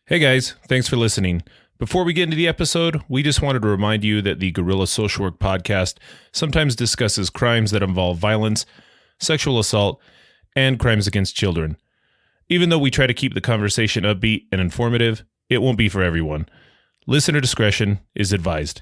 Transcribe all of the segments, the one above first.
Hey guys, thanks for listening. Before we get into the episode, we just wanted to remind you that the Guerrilla Social Work podcast sometimes discusses crimes that involve violence, sexual assault, and crimes against children. Even though we try to keep the conversation upbeat and informative, it won't be for everyone. Listener discretion is advised.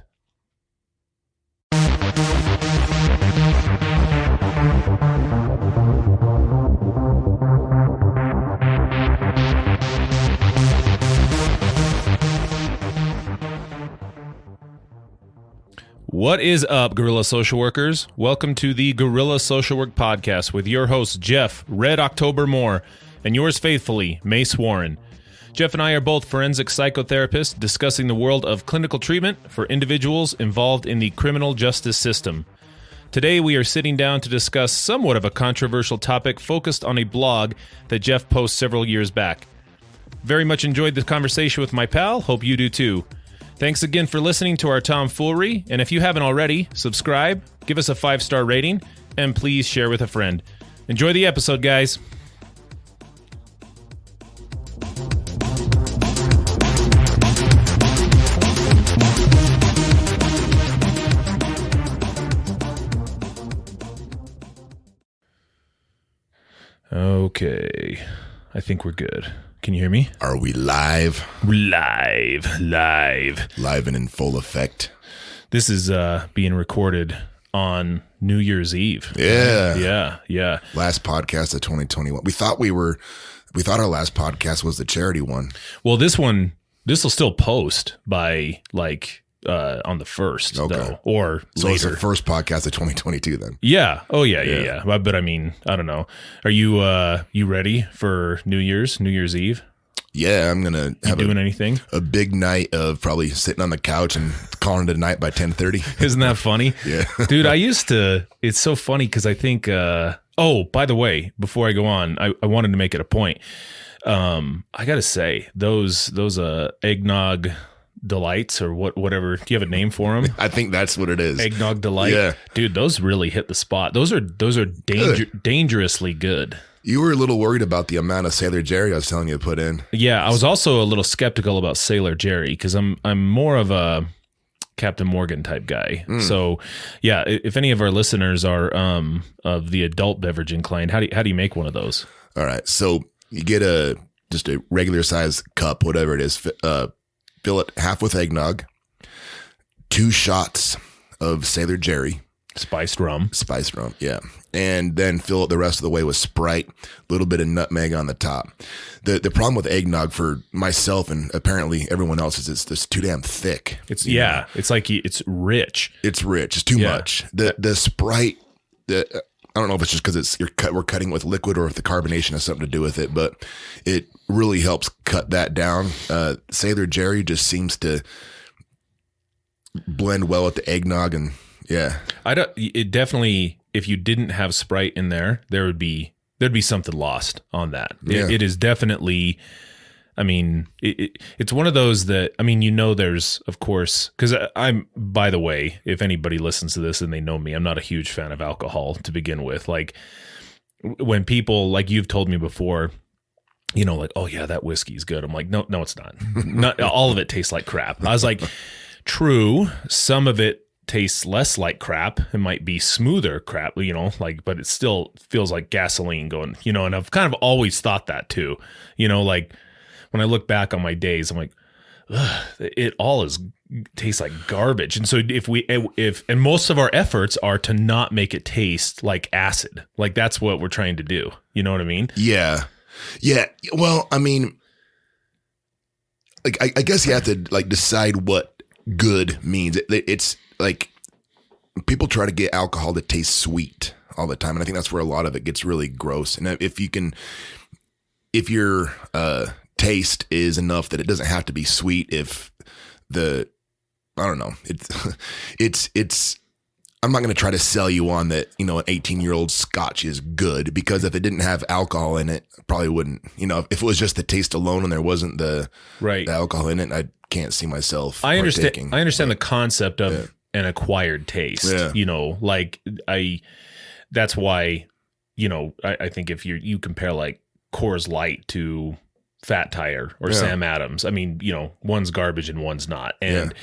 What is up, Guerrilla Social Workers? Welcome to the Guerrilla Social Work Podcast with your hosts, Jeff, Red October Moore, and yours faithfully, Mace Warren. Jeff and I are both forensic psychotherapists discussing the world of clinical treatment for individuals involved in the criminal justice system. Today, we are sitting down to discuss somewhat of a controversial topic focused on a blog that Jeff posted several years back. Very much enjoyed the conversation with my pal. Hope you do too. Thanks again for listening to our tomfoolery, and if you haven't already, subscribe, give us a 5-star rating, and please share with a friend. Enjoy the episode, guys. Okay, I think we're good. Can you hear me? Are we live? Live. Live and in full effect. This is being recorded on New Year's Eve. Yeah. Yeah. Last podcast of 2021. We thought our last podcast was the charity one. Well, this will still post by on the 1st, Okay. though, or So later. it's the first podcast of 2022 then. Yeah. Oh, yeah. But I mean, I don't know. Are you ready for New Year's Eve? Yeah, I'm gonna have doing anything? a big night of probably sitting on the couch and calling it a night by 10:30. Isn't that funny? Yeah. Dude, it's so funny because I think, by the way, before I go on, I wanted to make it a point. I got to say, those eggnog delights or whatever, do you have a name for them? I think that's what it is. Eggnog delight. Yeah. Dude, those really hit the spot. Those are dangerously good. You were a little worried about the amount of Sailor Jerry I was telling you to put in. Yeah, I was also a little skeptical about Sailor Jerry because I'm more of a Captain Morgan type guy. So, yeah, if any of our listeners are of the adult beverage inclined, how do you make one of those? All right, so you get just a regular size cup, whatever it is. Fill it half with eggnog, 2 shots of Sailor Jerry. Spiced rum, yeah. And then fill it the rest of the way with Sprite, a little bit of nutmeg on the top. The problem with eggnog for myself and apparently everyone else is it's just too damn thick. It's like it's rich. It's rich. It's too much. The Sprite, I don't know if it's just because we're cutting with liquid or if the carbonation has something to do with it, but it really helps cut that down. Sailor Jerry just seems to blend well with the eggnog, and yeah. It definitely, if you didn't have Sprite in there, there'd be something lost on that. Yeah. It is definitely, I mean, it's one of those that, I mean, there's, of course, because by the way, if anybody listens to this and they know me, I'm not a huge fan of alcohol to begin with. Like when people, like you've told me before, like, oh yeah, that whiskey's good. I'm like, no, it's not. Not all of it tastes like crap. I was like, true, some of it tastes less like crap. It might be smoother crap, but it still feels like gasoline going, and I've kind of always thought that too, like when I look back on my days, I'm like, ugh, it all tastes like garbage. And so and most of our efforts are to not make it taste like acid. Like that's what we're trying to do. You know what I mean? Yeah. Well, I mean, like, I guess you have to like decide what good means. It's like people try to get alcohol to taste sweet all the time. And I think that's where a lot of it gets really gross. And if your taste is enough that it doesn't have to be sweet, I don't know, it's I'm not going to try to sell you on that, an 18-year-old scotch is good, because if it didn't have alcohol in it, I probably wouldn't, if it was just the taste alone and there wasn't the alcohol in it, I can't see myself. I understand the concept of an acquired taste, that's why, I think if you compare like Coors Light to Fat Tire or Sam Adams. I mean, one's garbage and one's not. And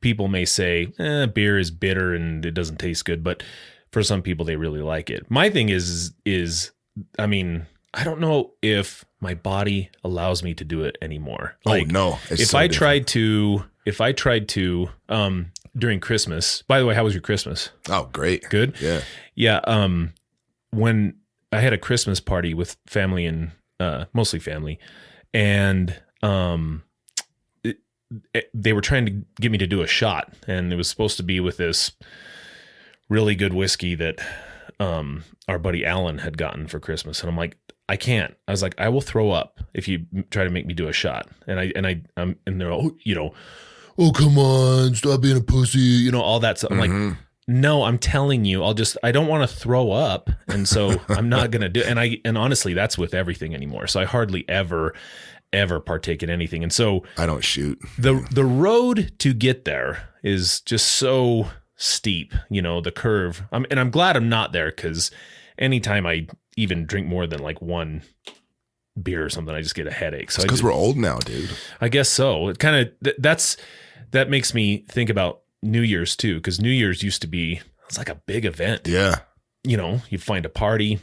people may say, beer is bitter and it doesn't taste good. But for some people, they really like it. My thing is, I mean, I don't know if my body allows me to do it anymore. Like, no. If I tried to, during Christmas, by the way, how was your Christmas? Oh, great. Good? Yeah. Yeah. When I had a Christmas party with family and mostly family, and they were trying to get me to do a shot, and it was supposed to be with this really good whiskey that our buddy Alan had gotten for Christmas. And I'm like, I can't. I was like, I will throw up if you try to make me do a shot. And they're all, oh, come on, stop being a pussy, all that stuff. I'm like, no, I'm telling you, I don't want to throw up. And so I'm not going to do it. And honestly, that's with everything anymore. So I hardly ever partake in anything. And so I don't shoot. The road to get there is just so steep, the curve. I'm glad I'm not there, because anytime I even drink more than like one beer or something, I just get a headache. So because we're old now, dude. I guess so. It kind of, that makes me think about New Year's too, because New Year's used to be, it's like a big event. Yeah. You find a party,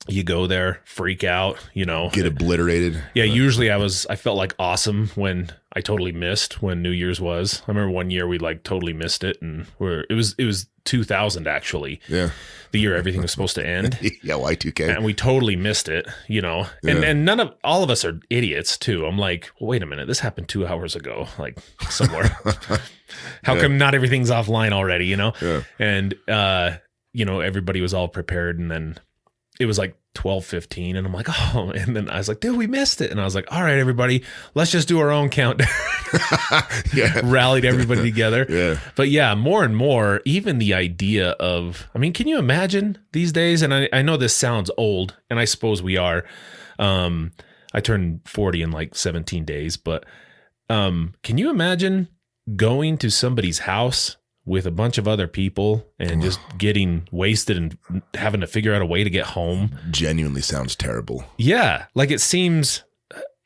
you go there, freak out, get obliterated. Yeah. Usually I felt like awesome when I totally missed when New Year's was. I remember one year we like totally missed it, and it was 2000 actually. Yeah. The year everything was supposed to end. Yeah. Y2K. And we totally missed it, and all of us are idiots too. I'm like, well, wait a minute, this happened 2 hours ago, like somewhere. How come not everything's offline already, Yeah. And, everybody was all prepared, and then it was like 12:15, and I'm like, oh, and then I was like, dude, we missed it. And I was like, all right, everybody, let's just do our own countdown. Yeah. Rallied everybody together. Yeah. But yeah, more and more, even the idea of, I mean, can you imagine these days? And I know this sounds old, and I suppose we are. I turned 40 in like 17 days, but can you imagine going to somebody's house with a bunch of other people and just getting wasted and having to figure out a way to get home? Genuinely sounds terrible. Yeah. Like it seems,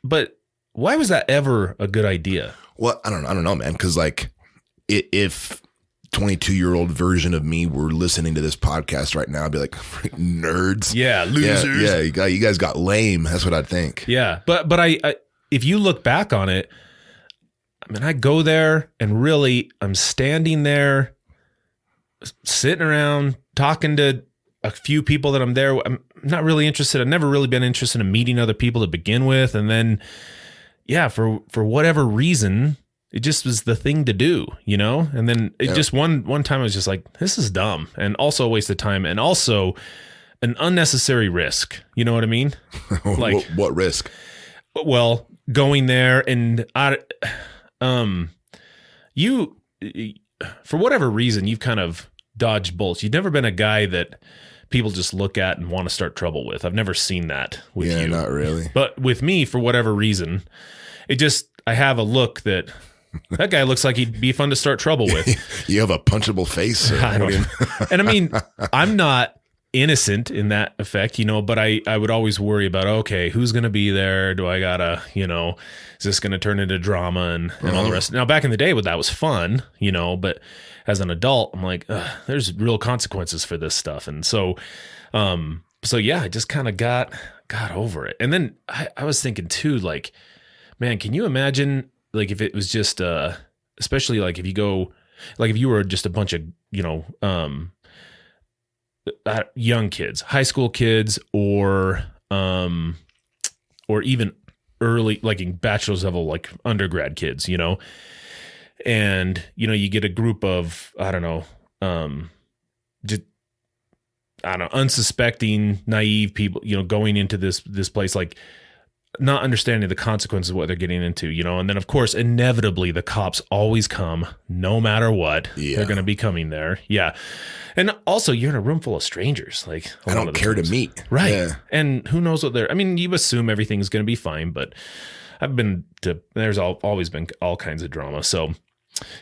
but why was that ever a good idea? Well, I don't know, man. Cause like if 22-year-old version of me were listening to this podcast right now, I'd be like, nerds. Yeah. Losers. Yeah. You guys got lame. That's what I'd think. Yeah. But I if you look back on it, I mean, I go there and really I'm standing there sitting around talking to a few people that I'm there. I'm not really interested. I've never really been interested in meeting other people to begin with. And then, yeah, for whatever reason, it just was the thing to do, And then it just one time I was just like, this is dumb, and also a waste of time, and also an unnecessary risk. You know what I mean? Like what risk? Well, going there and you, for whatever reason, you've kind of dodged bullets. You've never been a guy that people just look at and want to start trouble with. I've never seen that with you. Yeah, not really. But with me, for whatever reason, I have a look that guy looks like he'd be fun to start trouble with. You have a punchable face. And I mean, I'm not innocent in that effect, but I would always worry about, okay, who's going to be there? Do I gotta, is this going to turn into drama and all the rest? Now, back in the day, that was fun, but as an adult, I'm like, there's real consequences for this stuff. And so yeah, I just kind of got over it. And then I was thinking too, like, man, can you imagine, like, if it was just, especially like if you go, like if you were just a bunch of, young kids, high school kids, or even early, like in bachelor's level, like undergrad kids, and, you get a group of, unsuspecting, naive people, going into this place, like not understanding the consequences of what they're getting into, and then of course, inevitably the cops always come no matter what. Yeah. They're going to be coming there. Yeah. And also you're in a room full of strangers. Like I don't care to meet. Right. Yeah. And who knows what you assume everything's going to be fine, but there's always been all kinds of drama. So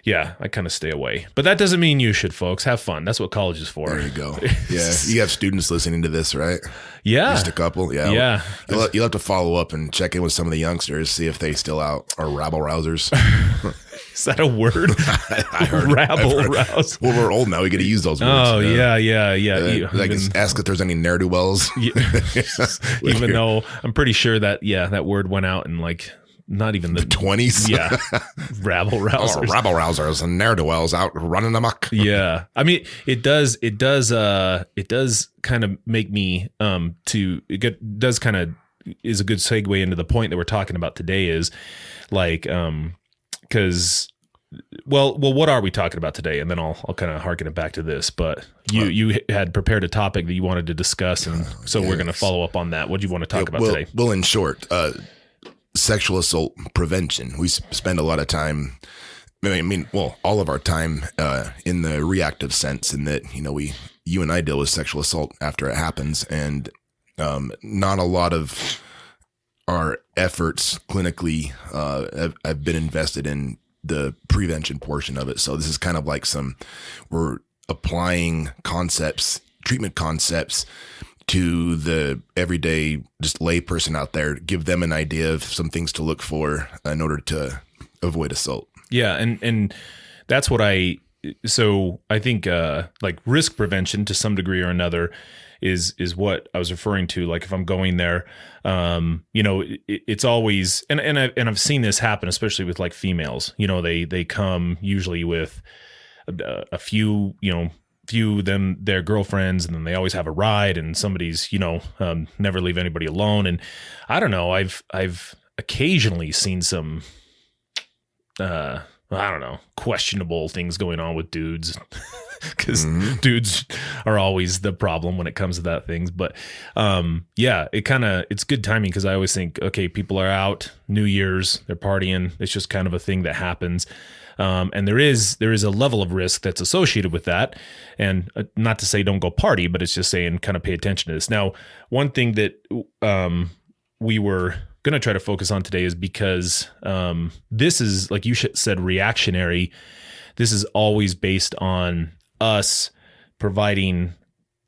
Yeah, I kind of stay away. But that doesn't mean you should, folks. Have fun. That's what college is for. There you go. Yeah. You have students listening to this, right? Yeah. Just a couple. Yeah. Yeah. You'll have to follow up and check in with some of the youngsters, see if they still out are rabble rousers. Is that a word? I heard. Rabble rouse. Well, we're old now. We get to use those words. Oh, yeah. Like ask if there's any ne'er-do-wells. Even though I'm pretty sure that, that word went out in like not even the 20s. Yeah. Rabble rousers. Oh, rabble rousers and ne'er-do-wells out running amok. Yeah. I mean, it does kind of make me does kind of is a good segue into the point that we're talking about today is like, because what are we talking about today? And then I'll kind of harken it back to this, but you had prepared a topic that you wanted to discuss. And so we're going to follow up on that. What do you want to talk about today? Well, in short, sexual assault prevention. We spend a lot of time, all of our time in the reactive sense in that, you and I deal with sexual assault after it happens, and not a lot of our efforts clinically have been invested in the prevention portion of it. So this is kind of like we're applying treatment concepts to the everyday just lay person out there, give them an idea of some things to look for in order to avoid assault. Yeah. And that's what I think like risk prevention to some degree or another is what I was referring to. Like if I'm going there, it's always, and I've seen this happen, especially with like females, they come usually with a few, few them their girlfriends, and then they always have a ride, and somebody's never leave anybody alone. And I don't know, I've occasionally seen some questionable things going on with dudes, because dudes are always the problem when it comes to that things. But it's good timing, because I always think, okay, people are out, New Year's, they're partying, it's just kind of a thing that happens. And there is a level of risk that's associated with that. And not to say don't go party, but it's just saying kind of pay attention to this. Now, one thing that we were going to try to focus on today is because this is, like you said, reactionary. This is always based on us providing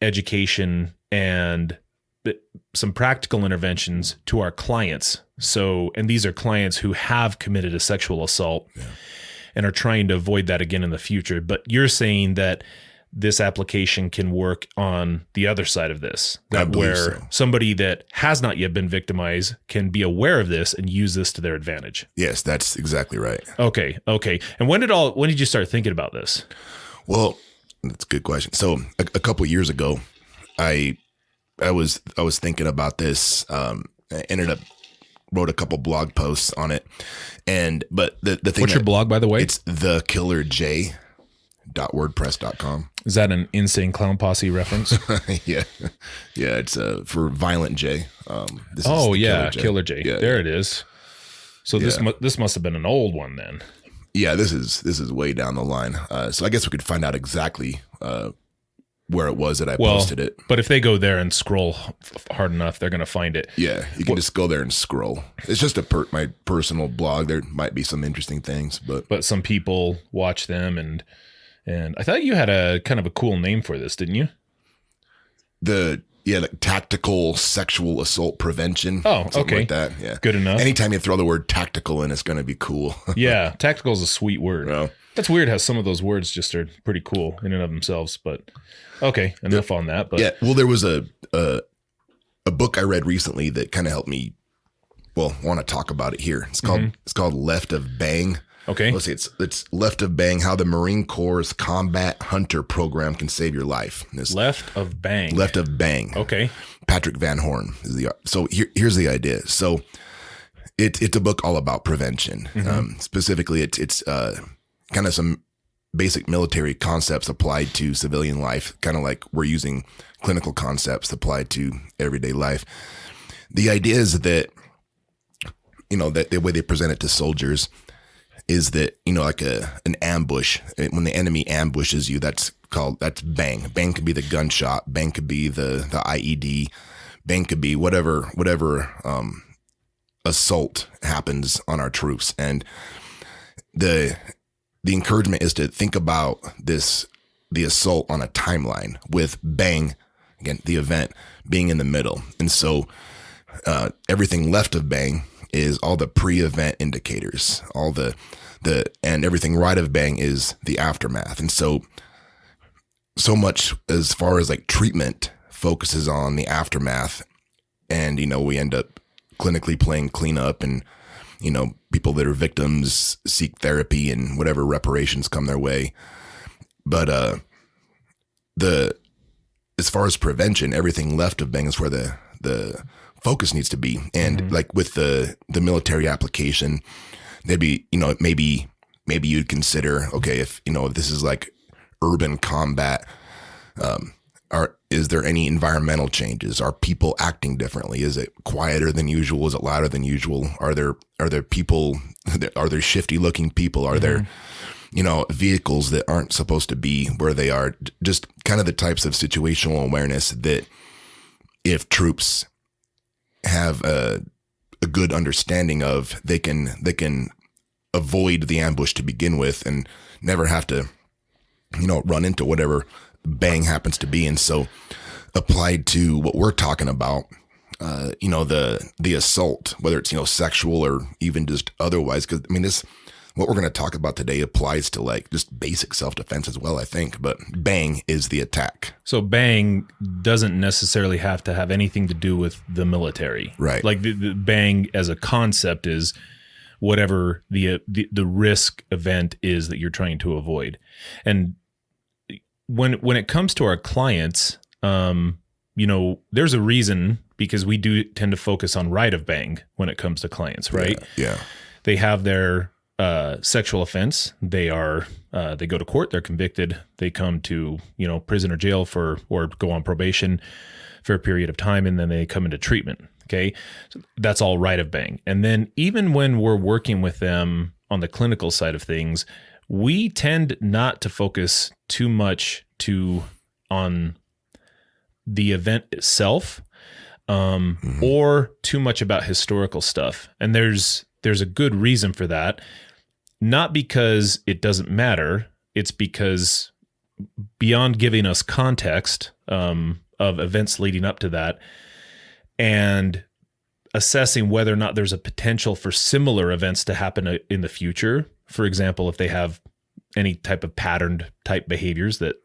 education and some practical interventions to our clients. And these are clients who have committed a sexual assault. Yeah. And are trying to avoid that again in the future. But you're saying that this application can work on the other side of this, that where somebody that has not yet been victimized can be aware of this and use this to their advantage. Yes, that's exactly right. Okay. And when did you start thinking about this? Well, that's a good question. So a couple of years ago, I was thinking about this. I ended up wrote a couple blog posts on it. But the thing, what's your blog, by the way? It's thekillerj.wordpress.com. Is that an Insane Clown Posse reference? Yeah. It's for Violent J. Killer J. Yeah, there it is. So this must have been an old one then. Yeah, this is way down the line. So I guess we could find out exactly where it was that I posted it. But if they go there and scroll hard enough, they're going to find it. Yeah, you can just go there and scroll. It's just my personal blog. There might be some interesting things, but some people watch them, and I thought you had a kind of a cool name for this, didn't you? Like tactical sexual assault prevention. Oh, okay. Like that. Yeah. Good enough. Anytime you throw the word tactical in, it's going to be cool. Yeah. Tactical is a sweet word. Well, that's weird how some of those words just are pretty cool in and of themselves, but okay, enough on that. But yeah, well, there was a book I read recently that kind of helped me, want to talk about it here. It's called Left of Bang. Okay. Let's see, it's Left of Bang, How the Marine Corps' Combat Hunter Program Can Save Your Life. Left of Bang. Left of Bang. Okay. Patrick Van Horn is so here's the idea. So it's a book all about prevention. Specifically, it's kind of some basic military concepts applied to civilian life, kind of like we're using clinical concepts applied to everyday life. The idea is that, that the way they present it to soldiers is that, like an ambush, when the enemy ambushes you, that's bang. Bang could be the gunshot. Bang could be the IED. Bang could be whatever assault happens on our troops. And the the encouragement is to think about the assault on a timeline with Bang, again, the event being in the middle. And so everything left of Bang is all the pre-event indicators, all and everything right of Bang is the aftermath. And so much as far as like treatment focuses on the aftermath, and, we end up clinically playing cleanup, and, people that are victims seek therapy and whatever reparations come their way. But as far as prevention, everything left of Bang is where the focus needs to be. And like with the military application, there'd be, maybe you'd consider, okay, if this is like urban combat, is there any environmental changes? Are people acting differently? Is it quieter than usual? Is it louder than usual? Are there people? Are there shifty looking people? Are there, vehicles that aren't supposed to be where they are? Just kind of the types of situational awareness that if troops have a good understanding of, they can avoid the ambush to begin with and never have to, run into whatever Bang happens to be. And so applied to what we're talking about, the assault, whether it's, sexual or even just otherwise, because what we're going to talk about today applies to like just basic self-defense as well, I think, but Bang is the attack. So Bang doesn't necessarily have to have anything to do with the military, right? Like the Bang as a concept is whatever the risk event is that you're trying to avoid. And when it comes to our clients, there's a reason, because we do tend to focus on right of Bang when it comes to clients, right? Yeah. They have their sexual offense. They go to court. They're convicted. They come to prison or jail or go on probation for a period of time, and then they come into treatment. Okay, so that's all right of Bang. And then even when we're working with them on the clinical side of things, we tend not to focus too much on the event itself, or too much about historical stuff. And there's a good reason for that. Not because it doesn't matter. It's because beyond giving us context of events leading up to that and assessing whether or not there's a potential for similar events to happen in the future. For example, if they have any type of patterned type behaviors that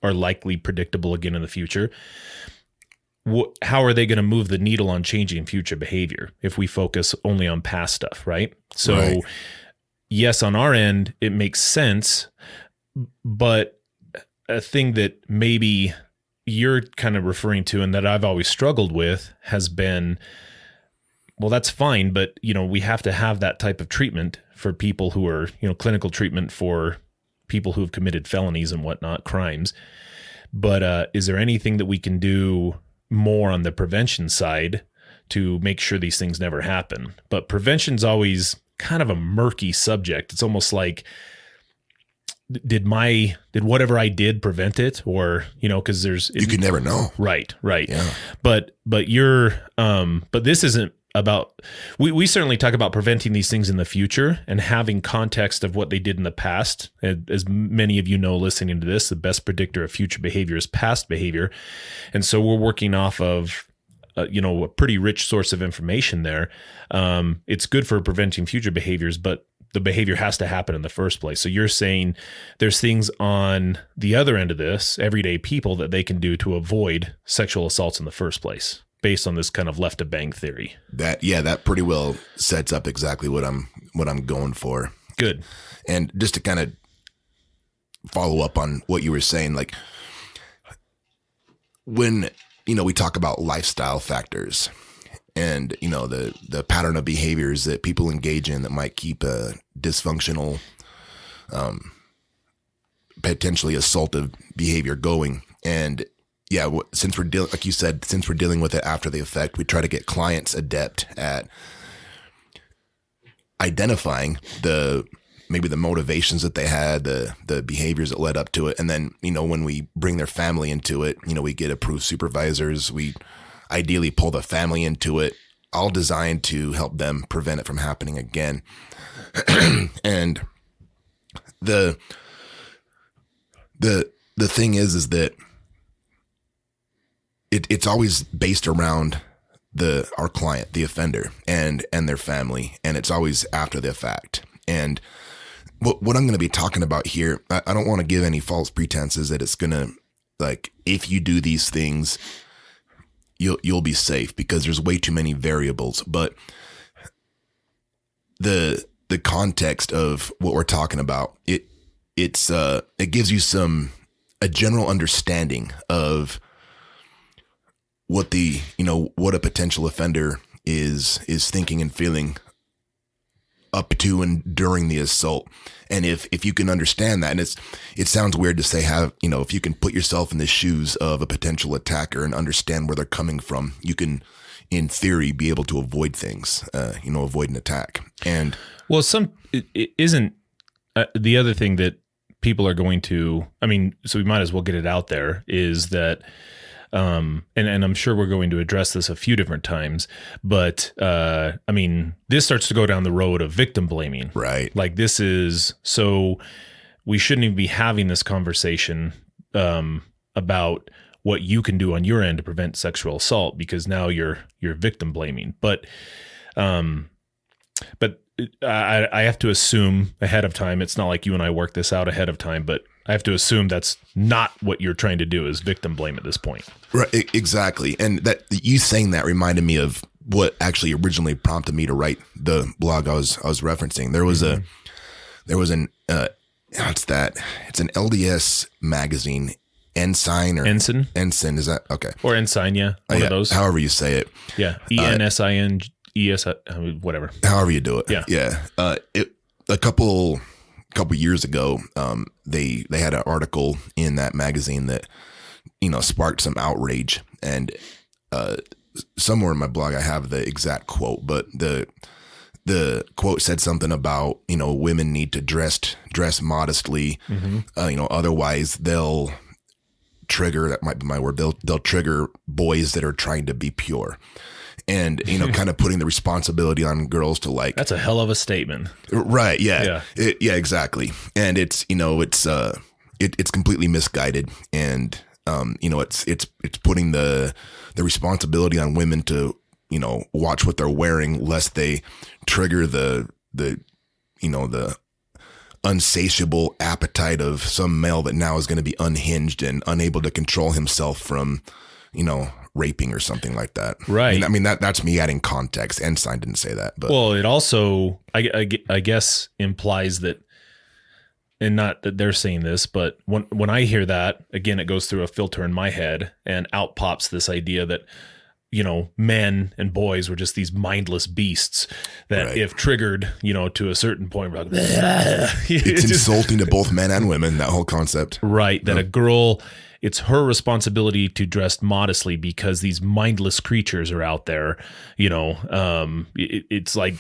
are likely predictable again in the future, how are they going to move the needle on changing future behavior if we focus only on past stuff, right? So right. Yes, on our end, it makes sense, but a thing that maybe you're kind of referring to and that I've always struggled with has been, well, that's fine, but we have to have that type of treatment for people who are, clinical treatment for people who have committed felonies and whatnot, crimes. But is there anything that we can do more on the prevention side to make sure these things never happen? But prevention's always kind of a murky subject. It's almost like, did whatever I did prevent it? Or, because you could never know. Right. Yeah. But this isn't about, we certainly talk about preventing these things in the future and having context of what they did in the past. As many of you know, listening to this, the best predictor of future behavior is past behavior. And so we're working off of, a pretty rich source of information there. It's good for preventing future behaviors, but the behavior has to happen in the first place. So you're saying there's things on the other end of this, everyday people, that they can do to avoid sexual assaults in the first place, based on this kind of left of Bang theory. That pretty well sets up exactly what I'm going for. Good. And just to kind of follow up on what you were saying, like when, we talk about lifestyle factors and, the pattern of behaviors that people engage in that might keep a dysfunctional, potentially assaultive behavior going. And yeah, since we're dealing, like you said, since we're dealing with it after the effect, we try to get clients adept at identifying maybe the motivations that they had, the behaviors that led up to it. And then, when we bring their family into it, we get approved supervisors. We ideally pull the family into it, all designed to help them prevent it from happening again. And the thing is that it's always based around our client, the offender, and their family, and it's always after the fact. And what I'm going to be talking about here, I don't want to give any false pretenses that it's going to, like, if you do these things, you'll be safe, because there's way too many variables. But the context of what we're talking about, it gives you a general understanding of what what a potential offender is thinking and feeling up to and during the assault. And if you can understand that, and it sounds weird to say if you can put yourself in the shoes of a potential attacker and understand where they're coming from, you can, in theory, be able to avoid things, avoid an attack. And well, it isn't the other thing that people are going to, so we might as well get it out there, is that, and I'm sure we're going to address this a few different times, but this starts to go down the road of victim blaming. Right. Like, so we shouldn't even be having this conversation about what you can do on your end to prevent sexual assault, because now you're victim blaming. But I have to assume ahead of time, it's not like you and I work this out ahead of time, but I have to assume that's not what you're trying to do, is victim blame at this point. Right, exactly. And that you saying that reminded me of what actually originally prompted me to write the blog I was referencing. There was an it's an LDS magazine, Ensign or Ensign. Is that okay? Or Ensign, yeah. One of those. However you say it. Yeah. ENSIN, whatever. However you do it. Yeah. Yeah. A couple years ago, they had an article in that magazine that, sparked some outrage, and somewhere in my blog I have the exact quote, but the quote said something about, women need to dress modestly, otherwise they'll trigger, that might be my word, they'll trigger boys that are trying to be pure. And, kind of putting the responsibility on girls to, like, that's a hell of a statement. Right. Yeah. Yeah, exactly. And it's completely misguided. And, it's putting the responsibility on women to, watch what they're wearing, lest they trigger the unsatiable appetite of some male that now is going to be unhinged and unable to control himself from, raping or something like that. Right. That's me adding context. Ensign didn't say that, but well, it also, I guess, implies that, and not that they're saying this, but when I hear that, again, it goes through a filter in my head, and out pops this idea that, men and boys were just these mindless beasts that, right, if triggered, to a certain point, we're like, it's insulting to both men and women, that whole concept. Right. That a girl, it's her responsibility to dress modestly because these mindless creatures are out there, it's like,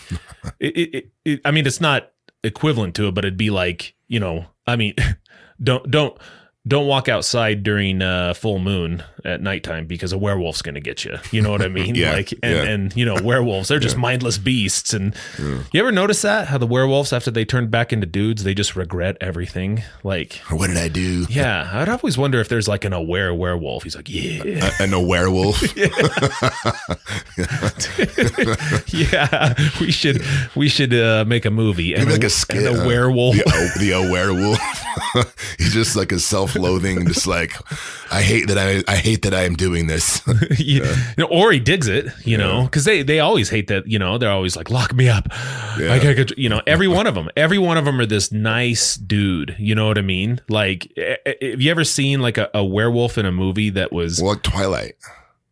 it's not equivalent to it, but it'd be like, don't walk outside during full moon at nighttime because a werewolf's going to get you. You know what I mean? Yeah, and werewolves, they're just mindless beasts. And you ever notice that, how the werewolves, after they turn back into dudes, they just regret everything? Like, what did I do? Yeah. I'd always wonder if there's like an aware werewolf. He's like, yeah. An aware wolf? Yeah. We should make a movie. Maybe like a skit. And a werewolf. The aware wolf. He's just like a self-loathing, just like, I hate that I am doing this. Or he digs it, because they always hate that, they're always like, lock me up. Yeah. Every one of them are this nice dude. You know what I mean? Like, have you ever seen like a werewolf in a movie that was like Twilight?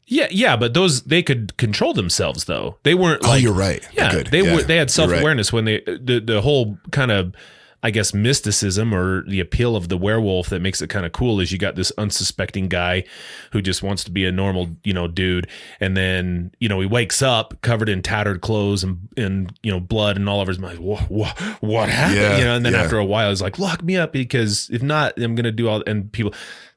Yeah, but they could control themselves though. They weren't like, you're right. Yeah, they had self-awareness when the whole kind of, I guess, mysticism or the appeal of the werewolf that makes it kind of cool is you got this unsuspecting guy who just wants to be a normal, dude. And then, he wakes up covered in tattered clothes and blood and all over his mind. What happened? Yeah, and then after a while, he's like, lock me up, because if not, I'm going to do all, and people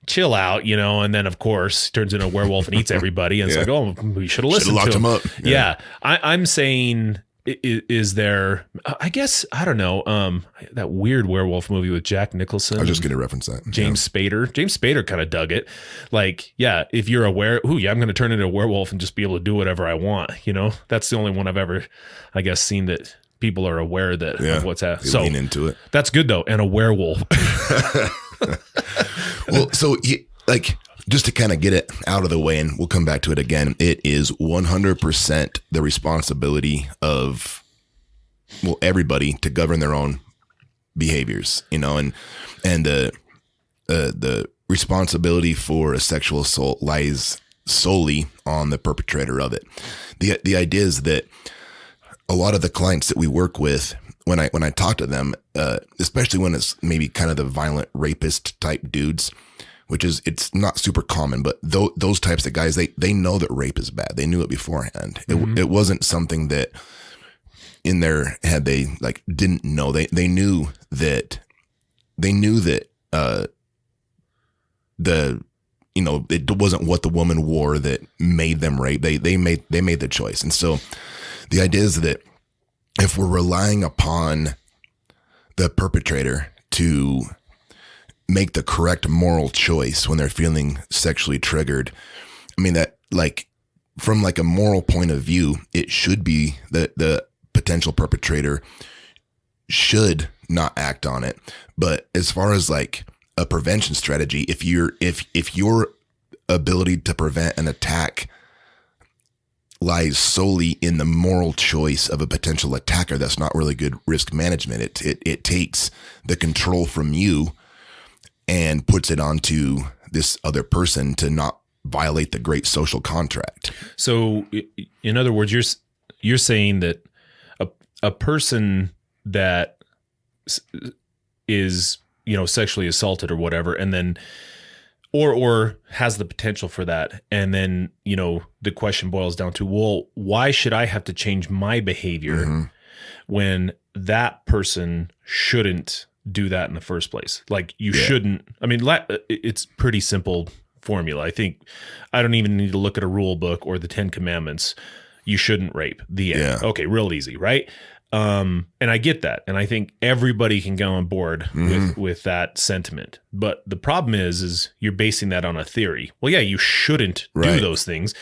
chill out, and then of course turns into a werewolf and eats everybody. And it's like, oh, we should have listened to him. Him up. Yeah. I'm saying is there, I guess, I don't know, that weird werewolf movie with Jack Nicholson. I was just going to reference that. James Spader kind of dug it. Like, yeah, if you're aware, I'm going to turn into a werewolf and just be able to do whatever I want. That's the only one I've ever, I guess, seen that people are aware of what's happening. So lean into it. That's good though. And a werewolf. Well, so like, just to kind of get it out of the way, and we'll come back to it again, it is 100% the responsibility of, everybody to govern their own behaviors, and the responsibility for a sexual assault lies solely on the perpetrator of it. The idea is that a lot of the clients that we work with, when I talk to them, especially when it's maybe kind of the violent rapist type dudes, which is, it's not super common, but those types of guys, they know that rape is bad. They knew it beforehand. It wasn't something that in their head they like didn't know. They knew that it wasn't what the woman wore that made them rape. They made the choice. And so the idea is that if we're relying upon the perpetrator to make the correct moral choice when they're feeling sexually triggered, I mean, that, like, from like a moral point of view, it should be that the potential perpetrator should not act on it. But as far as like a prevention strategy, if your ability to prevent an attack lies solely in the moral choice of a potential attacker, that's not really good risk management. It takes the control from you and puts it onto this other person to not violate the great social contract. So, in other words, you're saying that a person that is, sexually assaulted or whatever, and then or has the potential for that, and then the question boils down to, well, why should I have to change my behavior when that person shouldn't do that in the first place? Like, you shouldn't. I mean, it's pretty simple formula. I think I don't even need to look at a rule book or the 10 Commandments. You shouldn't rape. The end. Yeah. Okay, real easy, right? And I get that, and I think everybody can go on board with that sentiment. But the problem is you're basing that on a theory. Well, yeah, you shouldn't do those things.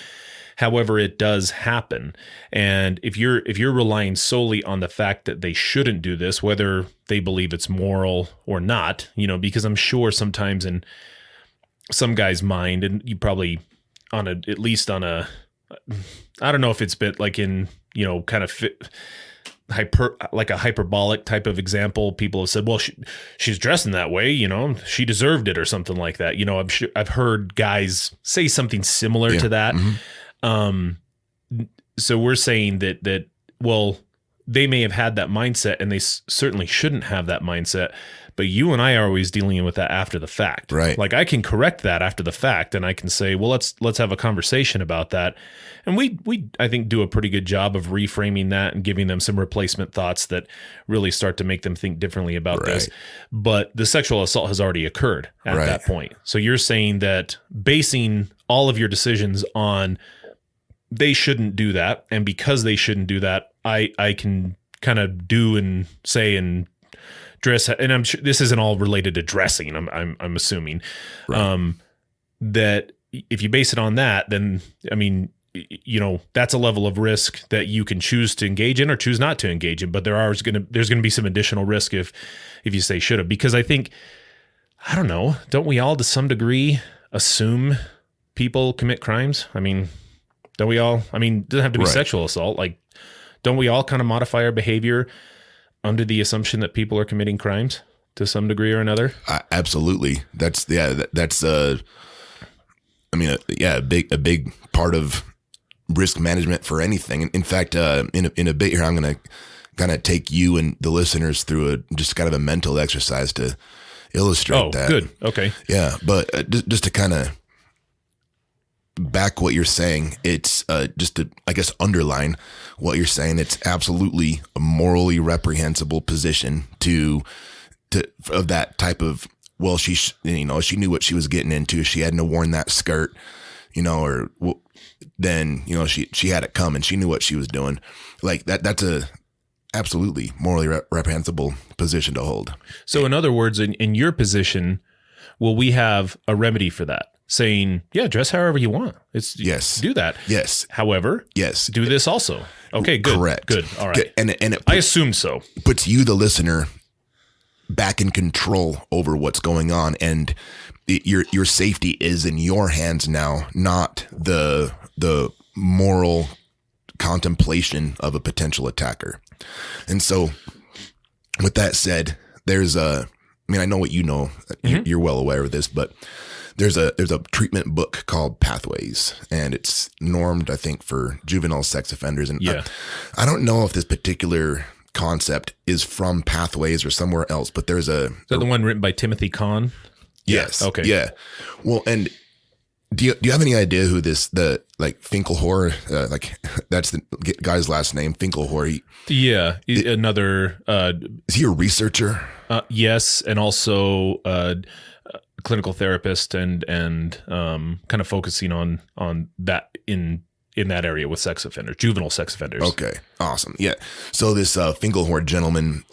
However, it does happen. And if you're relying solely on the fact that they shouldn't do this, whether they believe it's moral or not, because I'm sure sometimes in some guy's mind, and you probably at least on a, I don't know if it's been like in, kind of like a hyperbolic type of example, people have said, well, she's dressing that way, she deserved it or something like that. I'm sure I've heard guys say something similar to that. So we're saying that, well, they may have had that mindset, and they certainly shouldn't have that mindset, but you and I are always dealing with that after the fact. Right. Like, I can correct that after the fact, and I can say, well, let's have a conversation about that. And we I think do a pretty good job of reframing that and giving them some replacement thoughts that really start to make them think differently about this. But the sexual assault has already occurred at that point. So you're saying that basing all of your decisions on they shouldn't do that, and because they shouldn't do that, I can kind of do and say and dress, and I'm sure this isn't all related to dressing. I'm assuming that if you base it on that, then I mean, that's a level of risk that you can choose to engage in or choose not to engage in. But there's going to be some additional risk if you say should have, because I think, I don't know, don't we all to some degree assume people commit crimes? I mean, don't we all? I mean, it doesn't have to be sexual assault. Like, don't we all kind of modify our behavior under the assumption that people are committing crimes to some degree or another? Absolutely. That's a big part of risk management for anything. In fact, in a bit here, I'm going to kind of take you and the listeners through just kind of a mental exercise to illustrate that. Oh, good. Okay. Yeah. But just to kind of back what you're saying, it's just to, I guess, underline what you're saying. It's absolutely a morally reprehensible position of that type of, well, she knew what she was getting into. She hadn't worn that skirt, or then, you know, she had it coming. She knew what she was doing. Like that's a absolutely morally reprehensible position to hold. So in other words, in your position, will we have a remedy for that? Saying, yeah, dress however you want. It's yes. Do that. Yes. However, yes. Do this also. Okay, good. Correct. Good. All right. And it I assumed so. Puts you, the listener, back in control over what's going on, and your safety is in your hands now, not the moral contemplation of a potential attacker. And so, with that said, there's I know what you know. Mm-hmm. You're well aware of this, but there's a treatment book called Pathways, and it's normed, I think, for juvenile sex offenders. And yeah. I don't know if this particular concept is from Pathways or somewhere else, but there's Is that the one written by Timothy Kahn? Yes. Yeah. Okay. Yeah. Well, and do you have any idea who Finkelhor, that's the guy's last name, Finkelhor? Another. Is he a researcher? Yes, and also clinical therapist, and kind of focusing on that in that area with sex offenders, juvenile sex offenders. Okay, awesome. Yeah. So this Finkelhor gentleman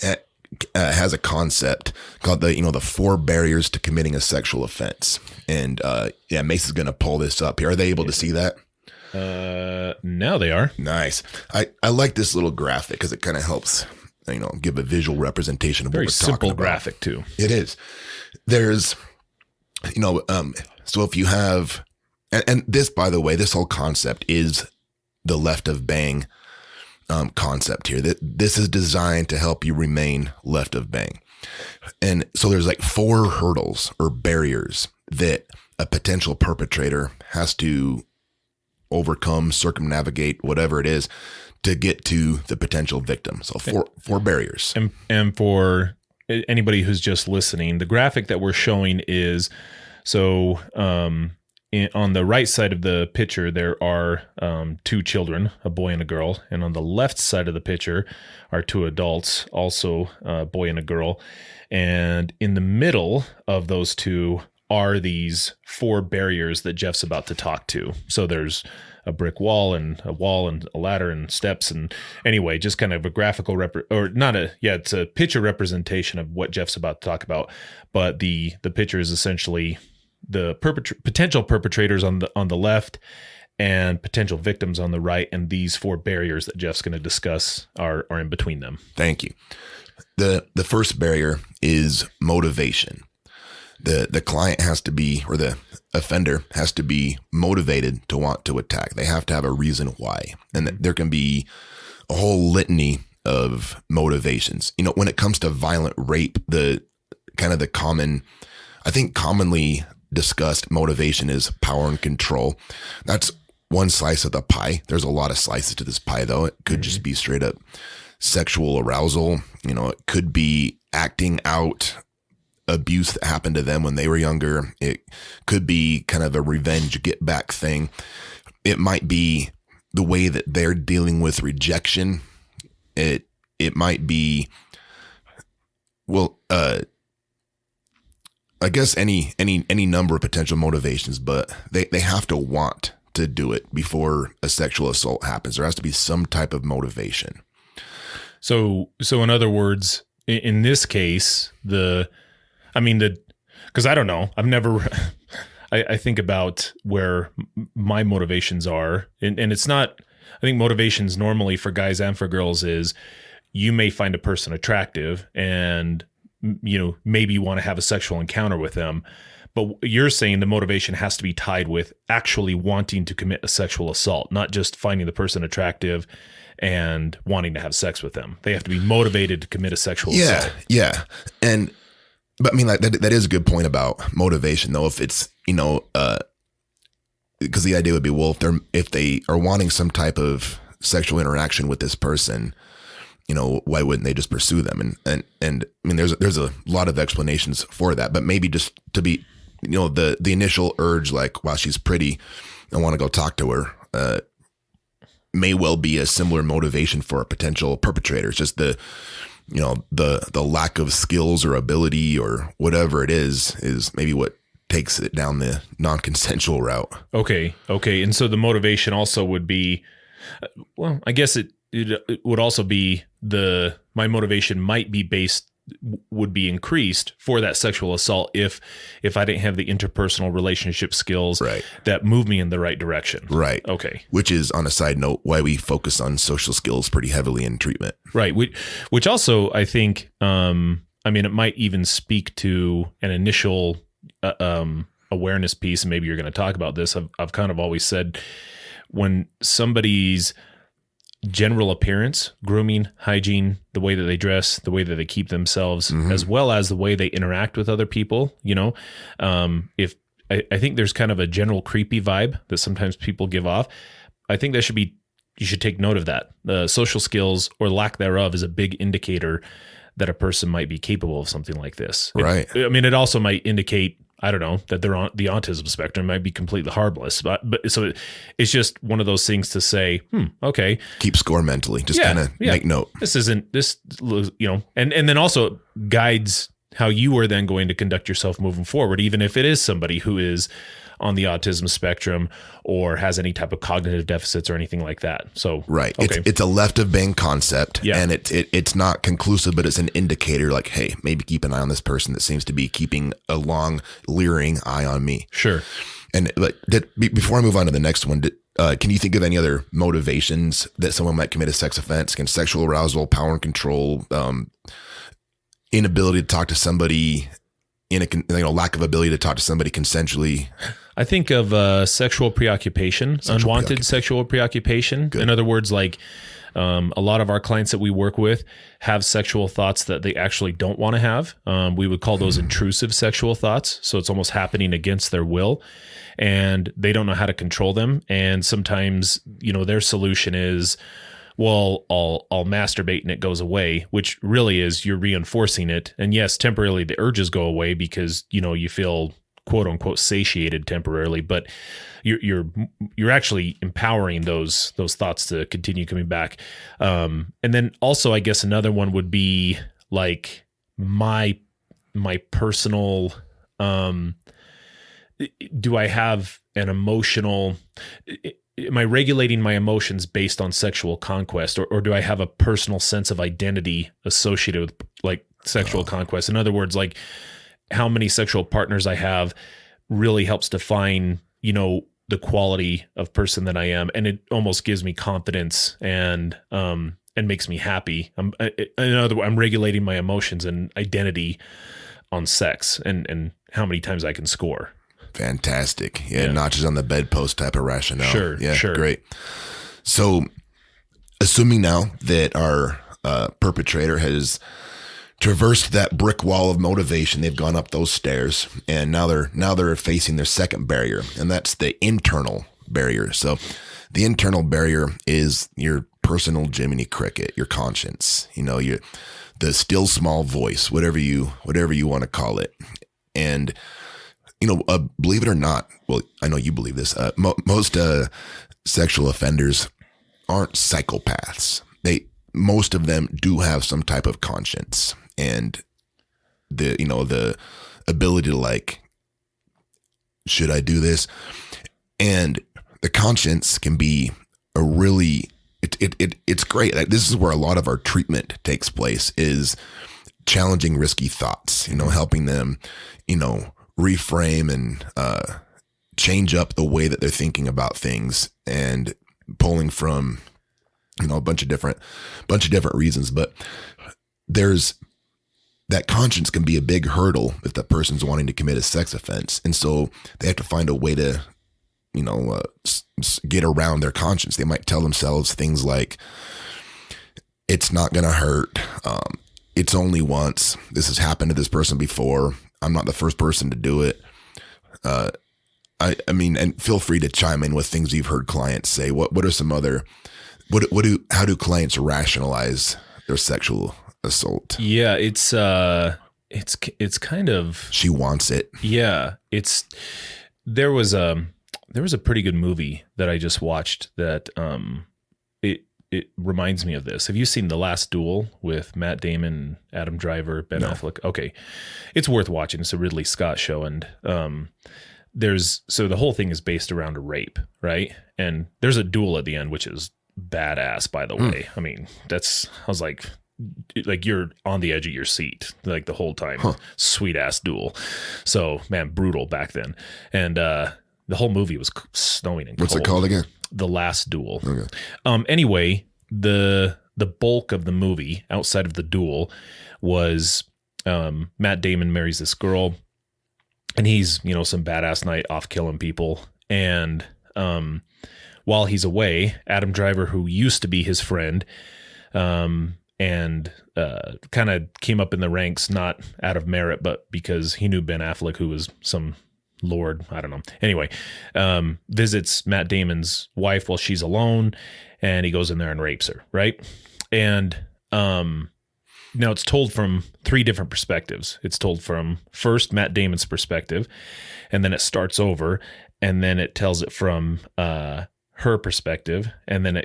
has a concept called the 4 barriers to committing a sexual offense, and Mace is going to pull this up here. Are they able to see that? Now they are. Nice. I like this little graphic because it kind of helps give a visual representation of very what we're talking simple about. Graphic too. It is. There's so if you have, and this, by the way, this whole concept is the left of bang concept here. That this is designed to help you remain left of bang. And so there's like 4 hurdles or barriers that a potential perpetrator has to overcome, circumnavigate, whatever it is, to get to the potential victim. So four barriers. And for anybody who's just listening, the graphic that we're showing is on the right side of the picture, there are 2 children, a boy and a girl. And on the left side of the picture are 2 adults, also a boy and a girl. And in the middle of those 2 are these 4 barriers that Jeff's about to talk to. So there's a brick wall and a ladder and steps. And anyway, just kind of a graphical it's a picture representation of what Jeff's about to talk about. But the picture is essentially the potential perpetrators on the left and potential victims on the right. And these 4 barriers that Jeff's going to discuss are in between them. Thank you. The first barrier is motivation. The client has to be, or the offender has to be motivated to want to attack. They have to have a reason why. And there can be a whole litany of motivations. When it comes to violent rape, the commonly discussed motivation is power and control. That's one slice of the pie. There's a lot of slices to this pie, though. It could just be straight up sexual arousal. It could be acting out abuse that happened to them when they were younger. It could be kind of a revenge get back thing. It might be the way that they're dealing with rejection. It might be, I guess any number of potential motivations, but they have to want to do it before a sexual assault happens. There has to be some type of motivation. So in other words, in this case, because I don't know, I've never, I think about where my motivations are, and it's not, I think motivations normally for guys and for girls is you may find a person attractive and, maybe you want to have a sexual encounter with them, but you're saying the motivation has to be tied with actually wanting to commit a sexual assault, not just finding the person attractive and wanting to have sex with them. They have to be motivated to commit a sexual assault. Yeah. But that is a good point about motivation, though. If it's, because the idea would be, well, if they are wanting some type of sexual interaction with this person, why wouldn't they just pursue them? And there's a lot of explanations for that, but maybe just to be, the initial urge, like, wow, she's pretty, I want to go talk to her, may well be a similar motivation for a potential perpetrator. It's just the lack of skills or ability or whatever it is maybe what takes it down the non-consensual route. Okay. And so the motivation also would be, well, I guess it would also be my motivation would be increased for that sexual assault if I didn't have the interpersonal relationship skills that move me in the right direction. Right. Okay. Which is, on a side note, why we focus on social skills pretty heavily in treatment. Right. Which also, I think, it might even speak to an initial awareness piece, and maybe you're going to talk about this. I've kind of always said, when somebody's general appearance, grooming, hygiene, the way that they dress, the way that they keep themselves, as well as the way they interact with other people, if I think there's kind of a general creepy vibe that sometimes people give off, I think you should take note of that. The social skills or lack thereof is a big indicator that a person might be capable of something like this. Right. It also might indicate, I don't know, that they're on the autism spectrum, might be completely harmless, but so it's just one of those things to say, okay, keep score mentally, just kind of make note. And then also guides how you are then going to conduct yourself moving forward, even if it is somebody who is on the autism spectrum or has any type of cognitive deficits or anything like that. So, right. Okay. It's a left of Bing concept, and it's not conclusive, but it's an indicator like, hey, maybe keep an eye on this person that seems to be keeping a long, leering eye on me. Sure. And before I move on to the next one, can you think of any other motivations that someone might commit a sex offense? Again, sexual arousal, power and control, inability to talk to somebody, lack of ability to talk to somebody consensually. I think of sexual preoccupation, unwanted sexual preoccupation. Good. In other words, like a lot of our clients that we work with have sexual thoughts that they actually don't want to have. We would call those intrusive sexual thoughts. So it's almost happening against their will, and they don't know how to control them. And sometimes, their solution is, well, I'll masturbate and it goes away, which really is you're reinforcing it. And yes, temporarily the urges go away because, you feel quote unquote satiated temporarily, but you're actually empowering those thoughts to continue coming back. And then also, I guess another one would be like my personal, do I have an emotional, am I regulating my emotions based on sexual conquest, or do I have a personal sense of identity associated with like sexual conquest? In other words, like how many sexual partners I have really helps define, the quality of person that I am. And it almost gives me confidence and makes me happy. I'm regulating my emotions and identity on sex and how many times I can score. Fantastic. Yeah. Notches on the bedpost type of rationale. Sure. Yeah. Sure. Great. So assuming now that our perpetrator has traversed that brick wall of motivation, they've gone up those stairs, and now they're facing their second barrier, and that's the internal barrier. So the internal barrier is your personal Jiminy Cricket, your conscience, the still small voice, whatever you want to call it. And believe it or not, well, I know you believe this. Most sexual offenders aren't psychopaths. Most of them do have some type of conscience and the ability to like, should I do this? And the conscience can be a really, it's great. This is where a lot of our treatment takes place, is challenging risky thoughts, helping them, reframe and change up the way that they're thinking about things, and pulling from a bunch of different reasons. But there's that conscience can be a big hurdle if the person's wanting to commit a sex offense, and so they have to find a way to get around their conscience. They might tell themselves things like, it's not gonna hurt, it's only once, this has happened to this person before, I'm not the first person to do it. And feel free to chime in with things you've heard clients say. What are some other, how do clients rationalize their sexual assault? Yeah, it's kind of, she wants it. Yeah, there was a pretty good movie that I just watched that it reminds me of this. Have you seen The Last Duel with Matt Damon, Adam Driver, Ben Affleck? Okay. It's worth watching. It's a Ridley Scott show. And so the whole thing is based around a rape, right? And there's a duel at the end, which is badass, by the way. I mean, I was like you're on the edge of your seat like the whole time. Sweet ass duel. So man, brutal back then. And the whole movie was snowing and What's cold. it called again? The Last Duel. Okay. Anyway, the bulk of the movie outside of the duel was Matt Damon marries this girl, and he's, some badass night off killing people. And while he's away, Adam Driver, who used to be his friend, and kind of came up in the ranks, not out of merit, but because he knew Ben Affleck, who was some Lord, I don't know. Anyway, visits Matt Damon's wife while she's alone, and he goes in there and rapes her, right? And now it's told from 3 different perspectives. It's told from first Matt Damon's perspective, and then it starts over, and then it tells it from her perspective, and then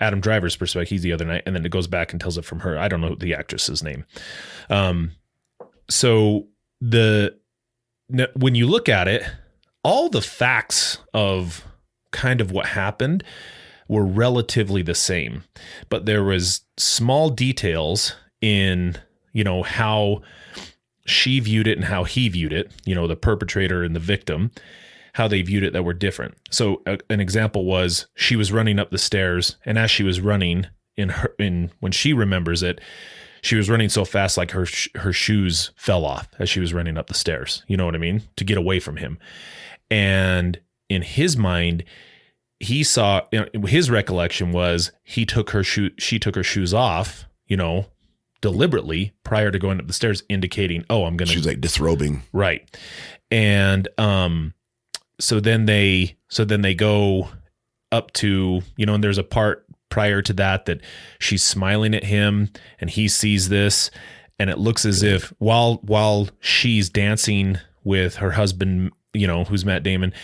Adam Driver's perspective. He's the other night, and then it goes back and tells it from her. I don't know the actress's name. So when you look at it, all the facts of kind of what happened were relatively the same, but there was small details in, how she viewed it and how he viewed it, the perpetrator and the victim, how they viewed it that were different. So an example was she was running up the stairs, and as she was running when she remembers it, she was running so fast, like her shoes fell off as she was running up the stairs. You know what I mean? To get away from him. And in his mind, he saw, his recollection was she took her shoes off, deliberately prior to going up the stairs, indicating, she's like disrobing. Right. And so then they go up to, and there's a part prior to that she's smiling at him, and he sees this, and it looks as if while she's dancing with her husband, who's Matt Damon,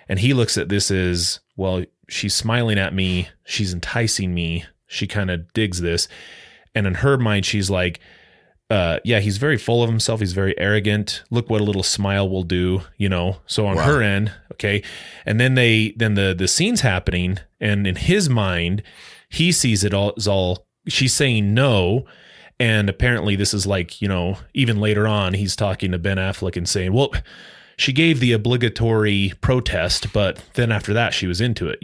and he looks at this as, well, she's smiling at me, she's enticing me, she kind of digs this, and in her mind she's like, he's very full of himself, he's very arrogant, look what a little smile will do, so on her end, okay, and then the scene's happening, and in his mind he sees it all as all she's saying no. And apparently this is like, even later on, he's talking to Ben Affleck and saying, well, she gave the obligatory protest, but then after that, she was into it,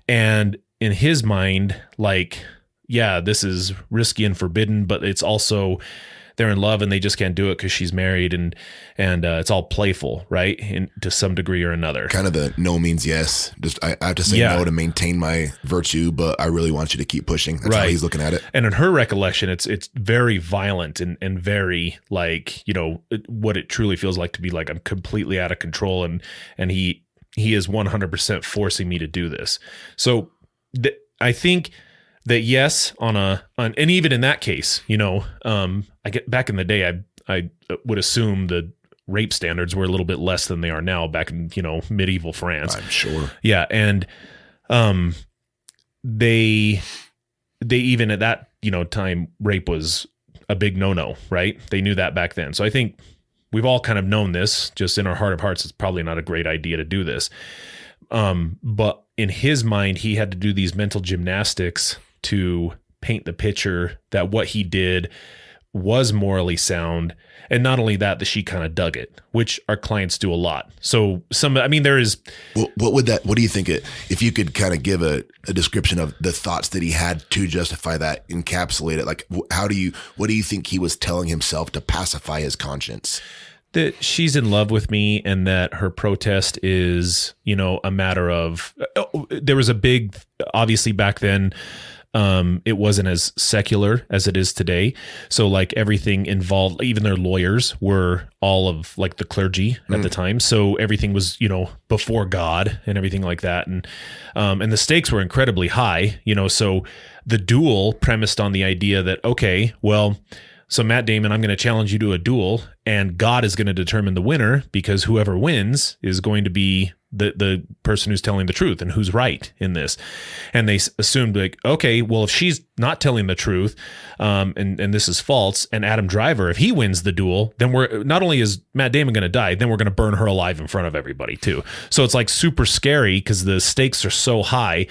and in his mind, like, yeah, this is risky and forbidden, but it's also, they're in love and they just can't do it because she's married, and it's all playful, right? To some degree or another. Kind of the no means yes. Just I have to say no to maintain my virtue, but I really want you to keep pushing. That's how he's looking at it. And in her recollection, it's very violent and very like, what it truly feels like to be like, I'm completely out of control, and he is 100% forcing me to do this. So I think that yes, and even in that case, I get back in the day, I would assume the rape standards were a little bit less than they are now back in, medieval France. I'm sure. Yeah. And they even at that, time, rape was a big no-no, right? They knew that back then. So I think we've all kind of known this, just in our heart of hearts, it's probably not a great idea to do this. But in his mind, he had to do these mental gymnastics to paint the picture that what he did was morally sound. And not only that she kind of dug it, which our clients do a lot. So there is. Well, what do you think if you could kind of give a description of the thoughts that he had to justify that, encapsulate it? Like, what do you think he was telling himself to pacify his conscience? That she's in love with me, and that her protest is, a matter of, there was a big, obviously back then, it wasn't as secular as it is today. So like everything involved, even their lawyers were all of like the clergy at the time. So everything was, before God and everything like that. And the stakes were incredibly high, so the duel premised on the idea that, okay, well, so Matt Damon, I'm going to challenge you to a duel, and God is going to determine the winner, because whoever wins is going to be the person who's telling the truth and who's right in this. And they assumed like, okay, well, if she's not telling the truth, and this is false, and Adam Driver, if he wins the duel, then we're not only is Matt Damon going to die, then we're going to burn her alive in front of everybody too. So it's like super scary because the stakes are so high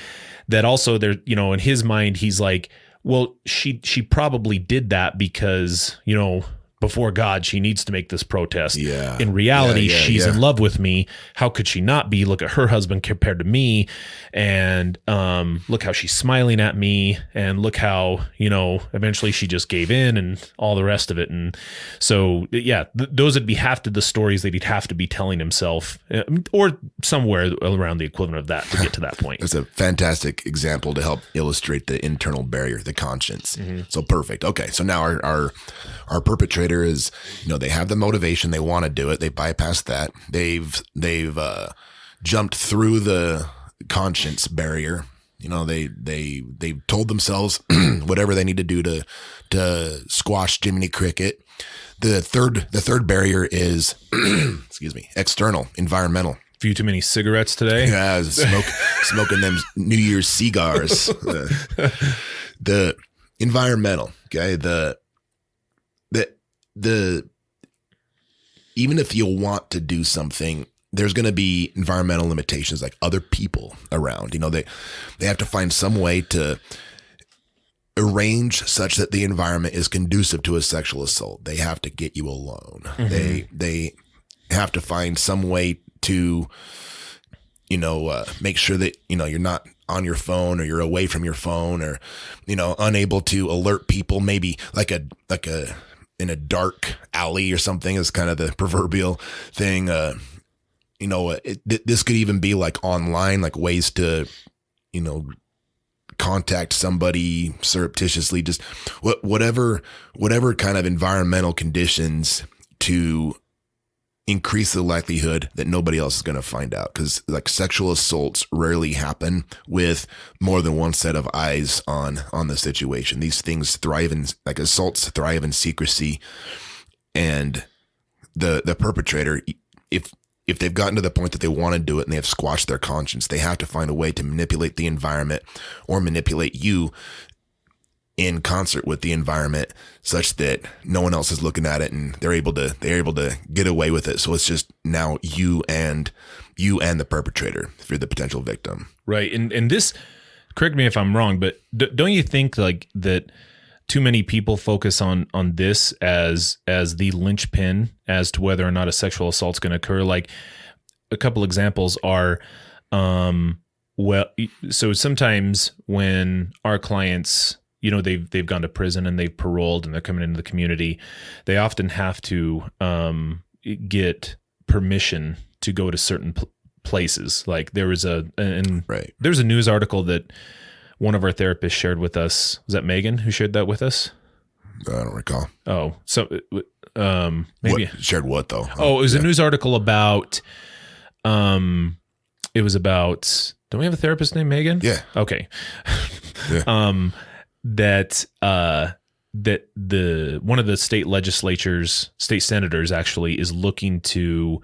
that also there, you know, in his mind, he's like, well, she probably did that because, you know, before God, she needs to make this protest. Yeah. In reality, she's in love with me. How could she not be? Look at her husband compared to me. And look how she's smiling at me. And look how, you know, eventually she just gave in and all the rest of it. And so, yeah, those would be half to the stories that he'd have to be telling himself, or somewhere around the equivalent of that to get to that point. That's a fantastic example to help illustrate the internal barrier, the conscience. Mm-hmm. So perfect. Okay. So now our perpetrator is, you know, they have the motivation, they want to do it, they bypass that, they've jumped through the conscience barrier, you know, they've told themselves whatever they need to do to squash Jiminy Cricket. The third barrier is excuse me, external, environmental. Few too many cigarettes today. Yeah, smoking them New Year's cigars. The environmental, okay, the even if you want to do something, there's going to be environmental limitations, like other people around. You know, they have to find some way to arrange such that the environment is conducive to a sexual assault. They have to get you alone. Mm-hmm. They have to find some way to, you know, make sure that, you know, you're not on your phone, or you're away from your phone, or, you know, unable to alert people, maybe like a in a dark alley or something is kind of the proverbial thing. You know, this could even be like online, like ways to, you know, contact somebody surreptitiously, just whatever kind of environmental conditions to increase the likelihood that nobody else is going to find out. Because like sexual assaults rarely happen with more than one set of eyes on the situation. These things thrive in, like, assaults thrive in secrecy, and the perpetrator, if they've gotten to the point that they want to do it and they have squashed their conscience, they have to find a way to manipulate the environment or manipulate you in concert with the environment, such that no one else is looking at it, and they're able to get away with it. So it's just now you and the perpetrator, if you're the potential victim. Right. And this, correct me if I'm wrong, but don't you think like that too many people focus on this as the linchpin as to whether or not a sexual assault's going to occur? Like, a couple examples are, well, so sometimes when our clients, you know, they've gone to prison and they've paroled and they're coming into the community, they often have to get permission to go to certain places. Like there was there's a news article that one of our therapists shared with us. Was that Megan who shared that with us? I don't recall. Oh, so maybe shared what though? Oh, it was a news article about. It was about. Don't we have a therapist named Megan? Yeah. Okay. Yeah. That the one of the state senators actually is looking to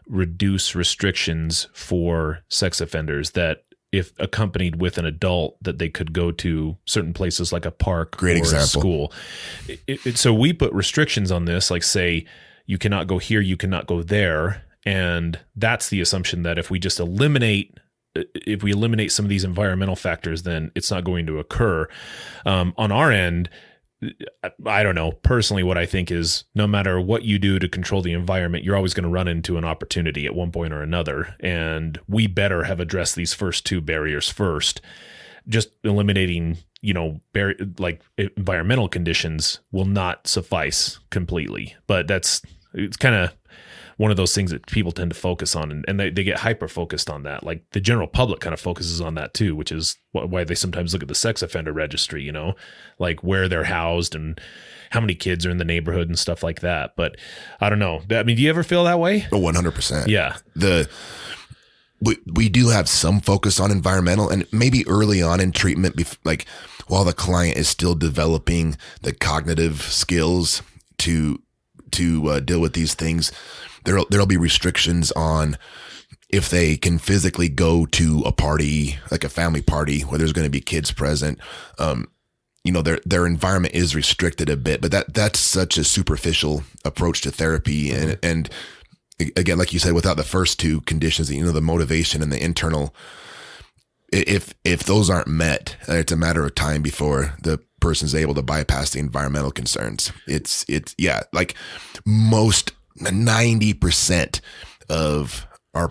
reduce restrictions for sex offenders, that if accompanied with an adult, that they could go to certain places like a park or a school. So we put restrictions on this, like say you cannot go here, you cannot go there. And that's the assumption that if we eliminate some of these environmental factors, then it's not going to occur. On our end, I don't know. Personally, what I think is no matter what you do to control the environment, you're always going to run into an opportunity at one point or another. And we better have addressed these first two barriers first. Just eliminating, you know, like environmental conditions will not suffice completely. But it's kind of one of those things that people tend to focus on, and they get hyper focused on that. Like the general public kind of focuses on that too, which is why they sometimes look at the sex offender registry, you know, like where they're housed and how many kids are in the neighborhood and stuff like that. But I don't know. I mean, do you ever feel that way? Oh, 100%. Yeah. We do have some focus on environmental, and maybe early on in treatment, like while the client is still developing the cognitive skills to deal with these things, there'll be restrictions on if they can physically go to a party, like a family party where there's going to be kids present, their environment is restricted a bit, but that's such a superficial approach to therapy. And again, like you said, without the first two conditions, the motivation and the internal, if those aren't met, it's a matter of time before the person's able to bypass the environmental concerns. It's like most 90% of our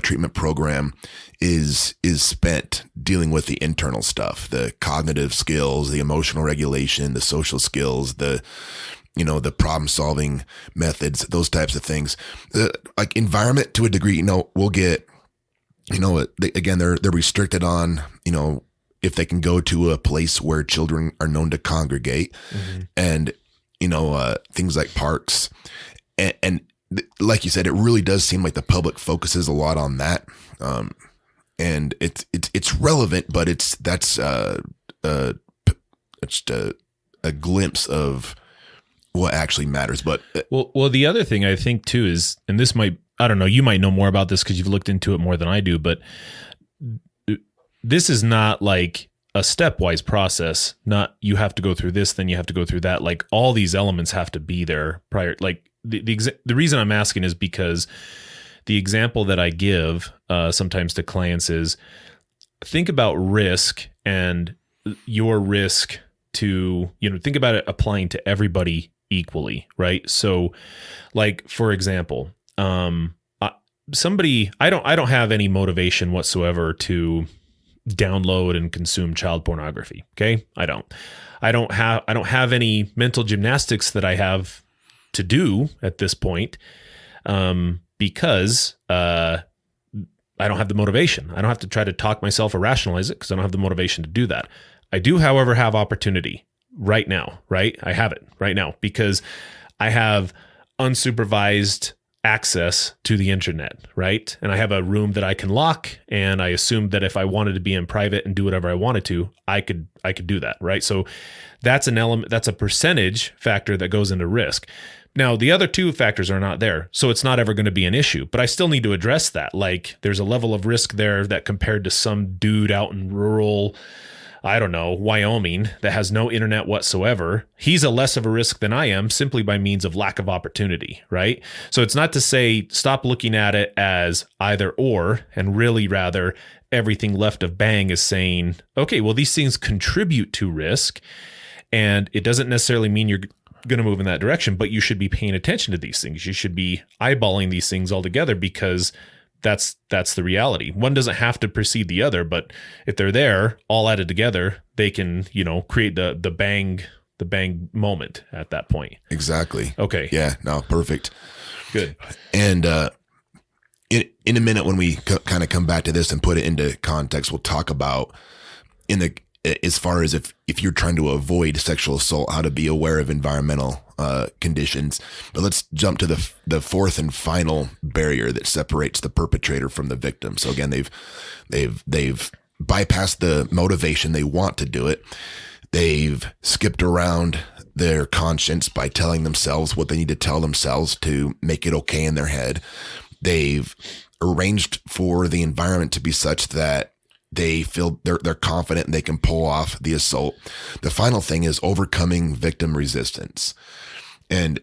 treatment program is spent dealing with the internal stuff, the cognitive skills, the emotional regulation, the social skills, the problem solving methods, those types of things. Like environment to a degree, we'll get, again, they're restricted on, if they can go to a place where children are known to congregate, and, things like parks. And like you said, it really does seem like the public focuses a lot on that. And it's relevant, but that's just a glimpse of what actually matters. But well, the other thing I think too is, and this might, I don't know, you might know more about this because you've looked into it more than I do, but this is not like a stepwise process. Not you have to go through this, then you have to go through that. Like all these elements have to be there prior. Like the reason I'm asking is because the example that I give sometimes to clients is, think about risk and your risk to, think about it applying to everybody equally, right? So like, for example, I don't have any motivation whatsoever to download and consume child pornography. Okay. I don't have any mental gymnastics that I have to do at this point, because I don't have the motivation. I don't have to try to talk myself or rationalize it because I don't have the motivation to do that. I do, however, have opportunity right now, right? I have it right now because I have unsupervised access to the internet, right? And I have a room that I can lock, and I assumed that if I wanted to be in private and do whatever I wanted to, I could do that, right? So that's an element, that's a percentage factor that goes into risk. Now, the other two factors are not there, so it's not ever going to be an issue, but I still need to address that. Like, there's a level of risk there that compared to some dude out in rural, I don't know, Wyoming that has no internet whatsoever, he's a less of a risk than I am simply by means of lack of opportunity, right? So it's not to say stop looking at it as either or, and really rather everything left of bang is saying, okay, well, these things contribute to risk, and it doesn't necessarily mean you're going to move in that direction, but you should be paying attention to these things. You should be eyeballing these things all together because that's the reality. One doesn't have to precede the other, but if they're there all added together, they can, create the bang moment at that point. Exactly. Okay. Yeah, no, perfect. Good. And in a minute, when we kind of come back to this and put it into context, we'll talk about as far as if you're trying to avoid sexual assault, how to be aware of environmental conditions. But let's jump to the fourth and final barrier that separates the perpetrator from the victim. So again, they've bypassed the motivation. They want to do it. They've skipped around their conscience by telling themselves what they need to tell themselves to make it okay in their head. They've arranged for the environment to be such that they feel they're confident and they can pull off the assault. The final thing is overcoming victim resistance. And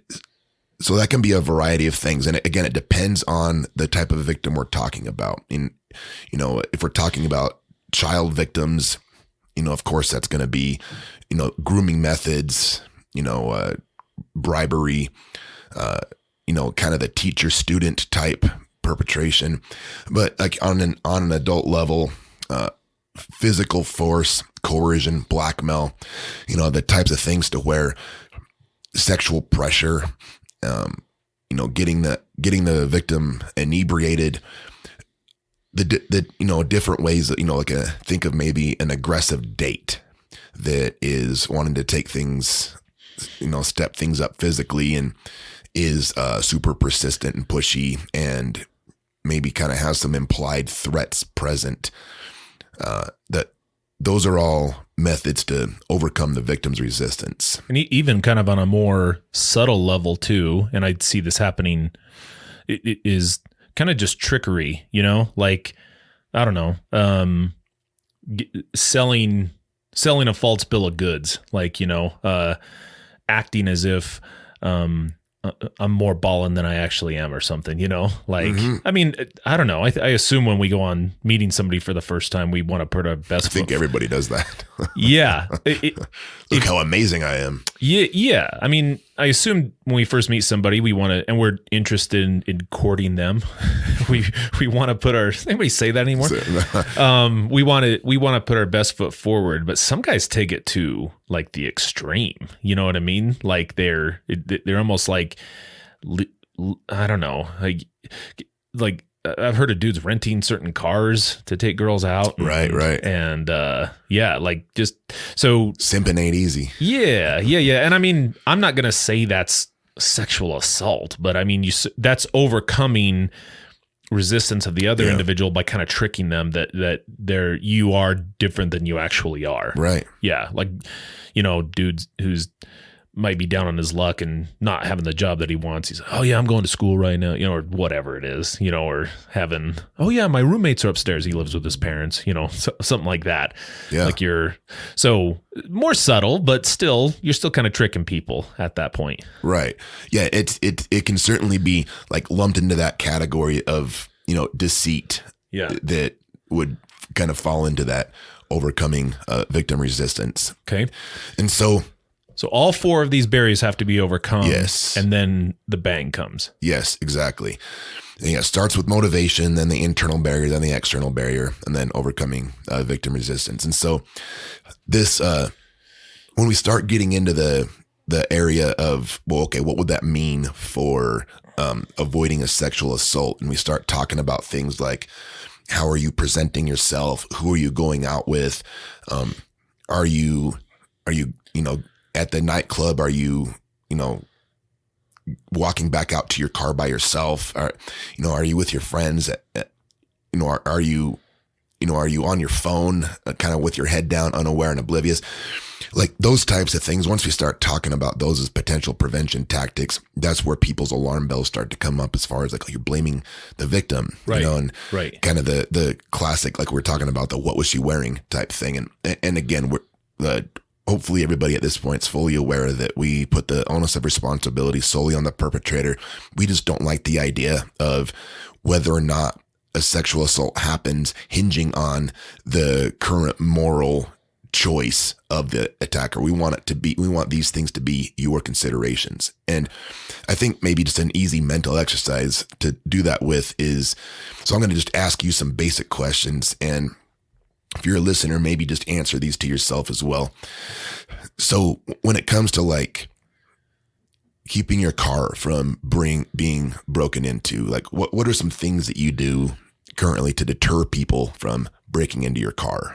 so that can be a variety of things. And again, it depends on the type of victim we're talking about. If we're talking about child victims, of course that's going to be, grooming methods, bribery, kind of the teacher student type perpetration. But like on an adult level, physical force, coercion, blackmail, the types of things to where sexual pressure, getting the victim inebriated, the different ways that, think of maybe an aggressive date that is wanting to take things, step things up physically and is super persistent and pushy and maybe kind of has some implied threats present. That those are all methods to overcome the victim's resistance. And even kind of on a more subtle level too, and I see this happening, it is kind of just trickery, you know, like, I don't know, selling a false bill of goods, like, you know, acting as if, I'm more ballin' than I actually am or something, you know, like, I mean, I don't know. I assume when we go on meeting somebody for the first time, we want to put our best I think everybody does that. Yeah. Look how amazing I am. Yeah. I mean, I assume when we first meet somebody, we want to, and we're interested in courting them. we want to put our, does anybody say that anymore? We want to put our best foot forward, but some guys take it to like the extreme. You know what I mean? Like they're almost like, I don't know, like I've heard of dudes renting certain cars to take girls out. Right. And yeah, like just so simping ain't easy. Yeah. And I mean, I'm not going to say that's sexual assault, but I mean, that's overcoming resistance of the other individual by kind of tricking them that you are different than you actually are. Right. Yeah. Like, you know, dudes who's might be down on his luck and not having the job that he wants. He's like, oh yeah, I'm going to school right now, you know, or whatever it is, you know, or having, oh yeah, my roommates are upstairs. He lives with his parents, you know, something like that. Yeah. Like so more subtle, but still, you're still kind of tricking people at that point. Right. Yeah. It can certainly be like lumped into that category of, you know, deceit. Yeah. That would kind of fall into that overcoming victim resistance. Okay. And so all four of these barriers have to be overcome. Yes. And then the bang comes. Yes, exactly. And yeah, it starts with motivation, then the internal barrier, then the external barrier, and then overcoming victim resistance. And so this, when we start getting into the area of, well, okay, what would that mean for avoiding a sexual assault? And we start talking about things like, how are you presenting yourself? Who are you going out with? Are you, you know, at the nightclub, are you, you know, walking back out to your car by yourself? Or, you know, are you with your friends? You know, are you on your phone, kind of with your head down, unaware and oblivious? Like those types of things. Once we start talking about those as potential prevention tactics, that's where people's alarm bells start to come up as far as like, oh, you're blaming the victim, right. You know, and right. Kind of the classic, like we're talking about the, what was she wearing type thing. And again, hopefully everybody at this point is fully aware that we put the onus of responsibility solely on the perpetrator. We just don't like the idea of whether or not a sexual assault happens hinging on the current moral choice of the attacker. We want these things to be your considerations. And I think maybe just an easy mental exercise to do that with is, so I'm going to just ask you some basic questions, and if you're a listener, maybe just answer these to yourself as well. So when it comes to like keeping your car from being broken into, like what are some things that you do currently to deter people from breaking into your car?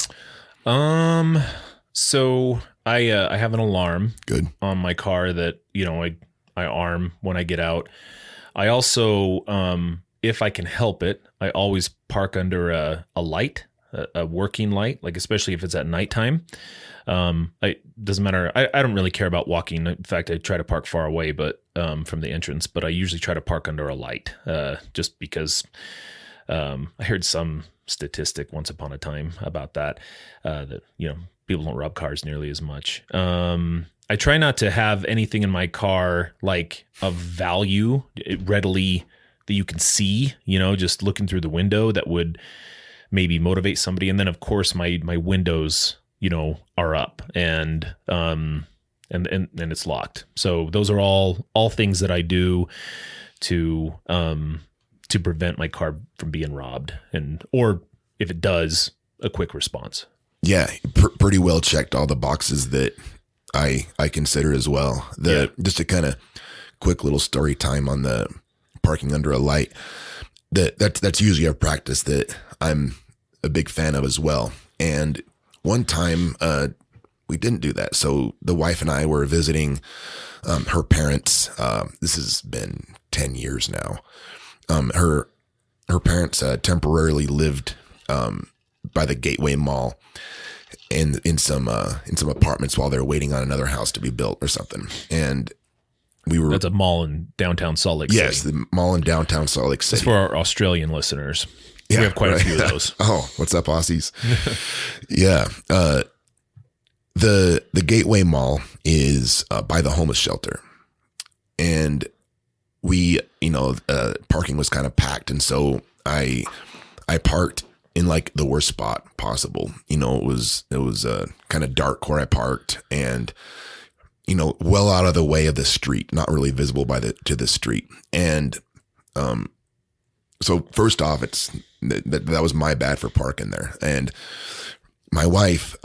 So I have an alarm Good. on my car that, you know, I arm when I get out. I also, if I can help it, I always park under a light, a working light, like especially if it's at nighttime. It doesn't matter. I don't really care about walking. In fact, I try to park far away, but from the entrance. But I usually try to park under a light, just because I heard some statistic once upon a time about that. That, you know, people don't rob cars nearly as much. I try not to have anything in my car like of value readily that you can see. You know, just looking through the window that would maybe motivate somebody. And then of course my windows, you know, are up and it's locked. So those are all things that I do to prevent my car from being robbed, or if it does, a quick response. Yeah. Pretty well checked all the boxes that I consider as well. Just a kind of quick little story time on the parking under a light. That's usually a practice that I'm a big fan of as well. And one time we didn't do that. So the wife and I were visiting her parents. This has been 10 years now. Her parents temporarily lived by the Gateway Mall in some apartments while they were waiting on another house to be built or something. And we were. That's a mall in downtown Salt Lake Yes, City. the mall in downtown Salt Lake City. It's for our Australian listeners. Yeah, we have quite right. a few of those. Oh, what's up, Aussies? Yeah. The Gateway Mall is by the homeless shelter. And we, parking was kind of packed. And so I parked in like the worst spot possible. It was kind of dark where I parked, and, well out of the way of the street, not really visible to the street. And, so first off, that was my bad for parking there. And my wife,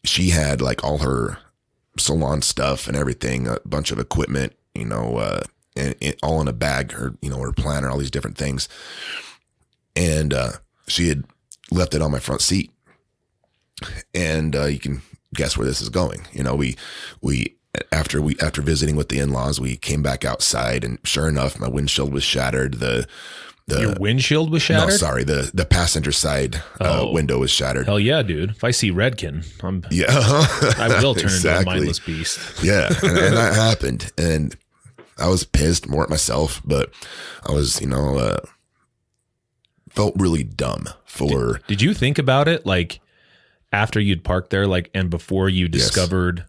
she had like all her salon stuff and everything, a bunch of equipment, and all in a bag, her planner, all these different things. And she had left it on my front seat. And you can guess where this is going. We after visiting with the in-laws, we came back outside, and sure enough, my windshield was shattered. Your windshield was shattered? No, sorry. The passenger side window was shattered. Hell yeah, dude. If I see Redkin, I will turn into a mindless beast. Yeah. And that happened. And I was pissed more at myself, but I was, felt really dumb for. Did you think about it? Like after you'd parked there, like, and before you discovered,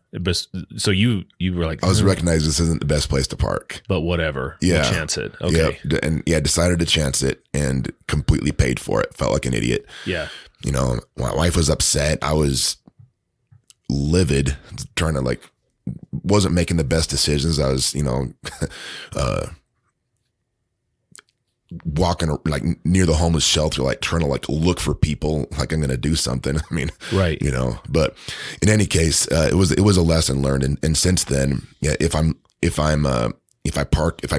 so you were like, I was recognized this isn't the best place to park, but whatever. Yeah. We'll chance it. Okay. Yeah. And decided to chance it and completely paid for it. Felt like an idiot. Yeah. My wife was upset. I was livid, trying to wasn't making the best decisions. I was, walking like near the homeless shelter, like trying to look for people, like I'm going to do something. I mean, right. But in any case, it was a lesson learned. And since then, yeah, if I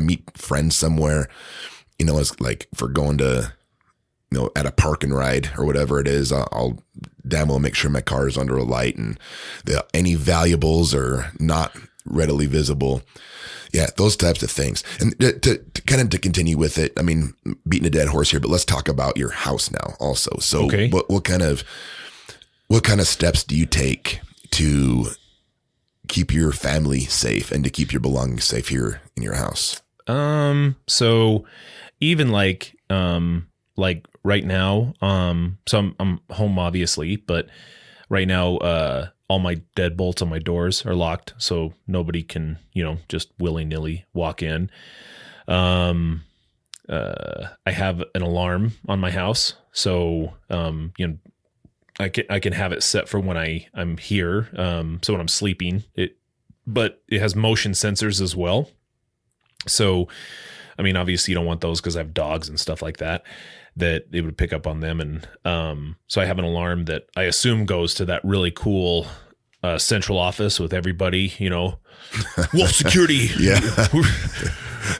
meet friends somewhere, it's like for going to, at a park and ride or whatever it is, I'll damn well make sure my car is under a light and any valuables are not readily visible. Yeah, those types of things. And to continue with it, I mean, beating a dead horse here, but let's talk about your house now also. So okay. what kind of steps do you take to keep your family safe and to keep your belongings safe here in your house? So even like right now, so I'm home obviously, but right now, all my deadbolts on my doors are locked, so nobody can, just willy-nilly walk in. I have an alarm on my house, so I can have it set for when I'm here. So when I'm sleeping, but it has motion sensors as well. So, I mean, obviously you don't want those because I have dogs and stuff like that it would pick up on them. And so I have an alarm that I assume goes to that really cool central office with everybody, Wolf Security. Yeah.